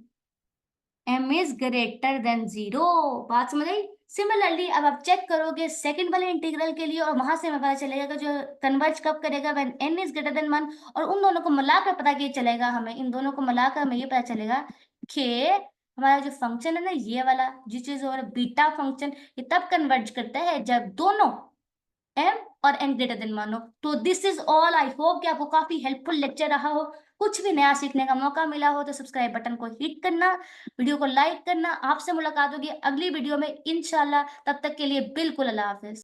m is greater then 0। बात समझ आई। सिमिलरली अब आप चेक करोगे सेकंड वाले इंटीग्रल के लिए, और वहां से हमें पता चलेगा कि जो कन्वर्ज कब करेगा, when n is greater then 1। और उन दोनों को मिलाकर पता क्या चलेगा हमें, इन दोनों को मिलाकर हमें ये पता चलेगा कि हमारा जो फंक्शन है ना, ये वाला जिस चीज और बीटा फंक्शन, ये तब कन्वर्ज करता है जब दोनों m और n ग्रेटर देन मानो। तो this is all, I hope कि आपको काफी हेल्पफुल लेक्चर रहा हो, कुछ भी नया सीखने का मौका मिला हो, तो सब्सक्राइब बटन को हिट करना, वीडियो को लाइक करना। आपसे मुलाकात होगी अगली वीडियो में इंशाल्लाह, तब तक के लिए बिल्कुल अल्लाह हाफिज।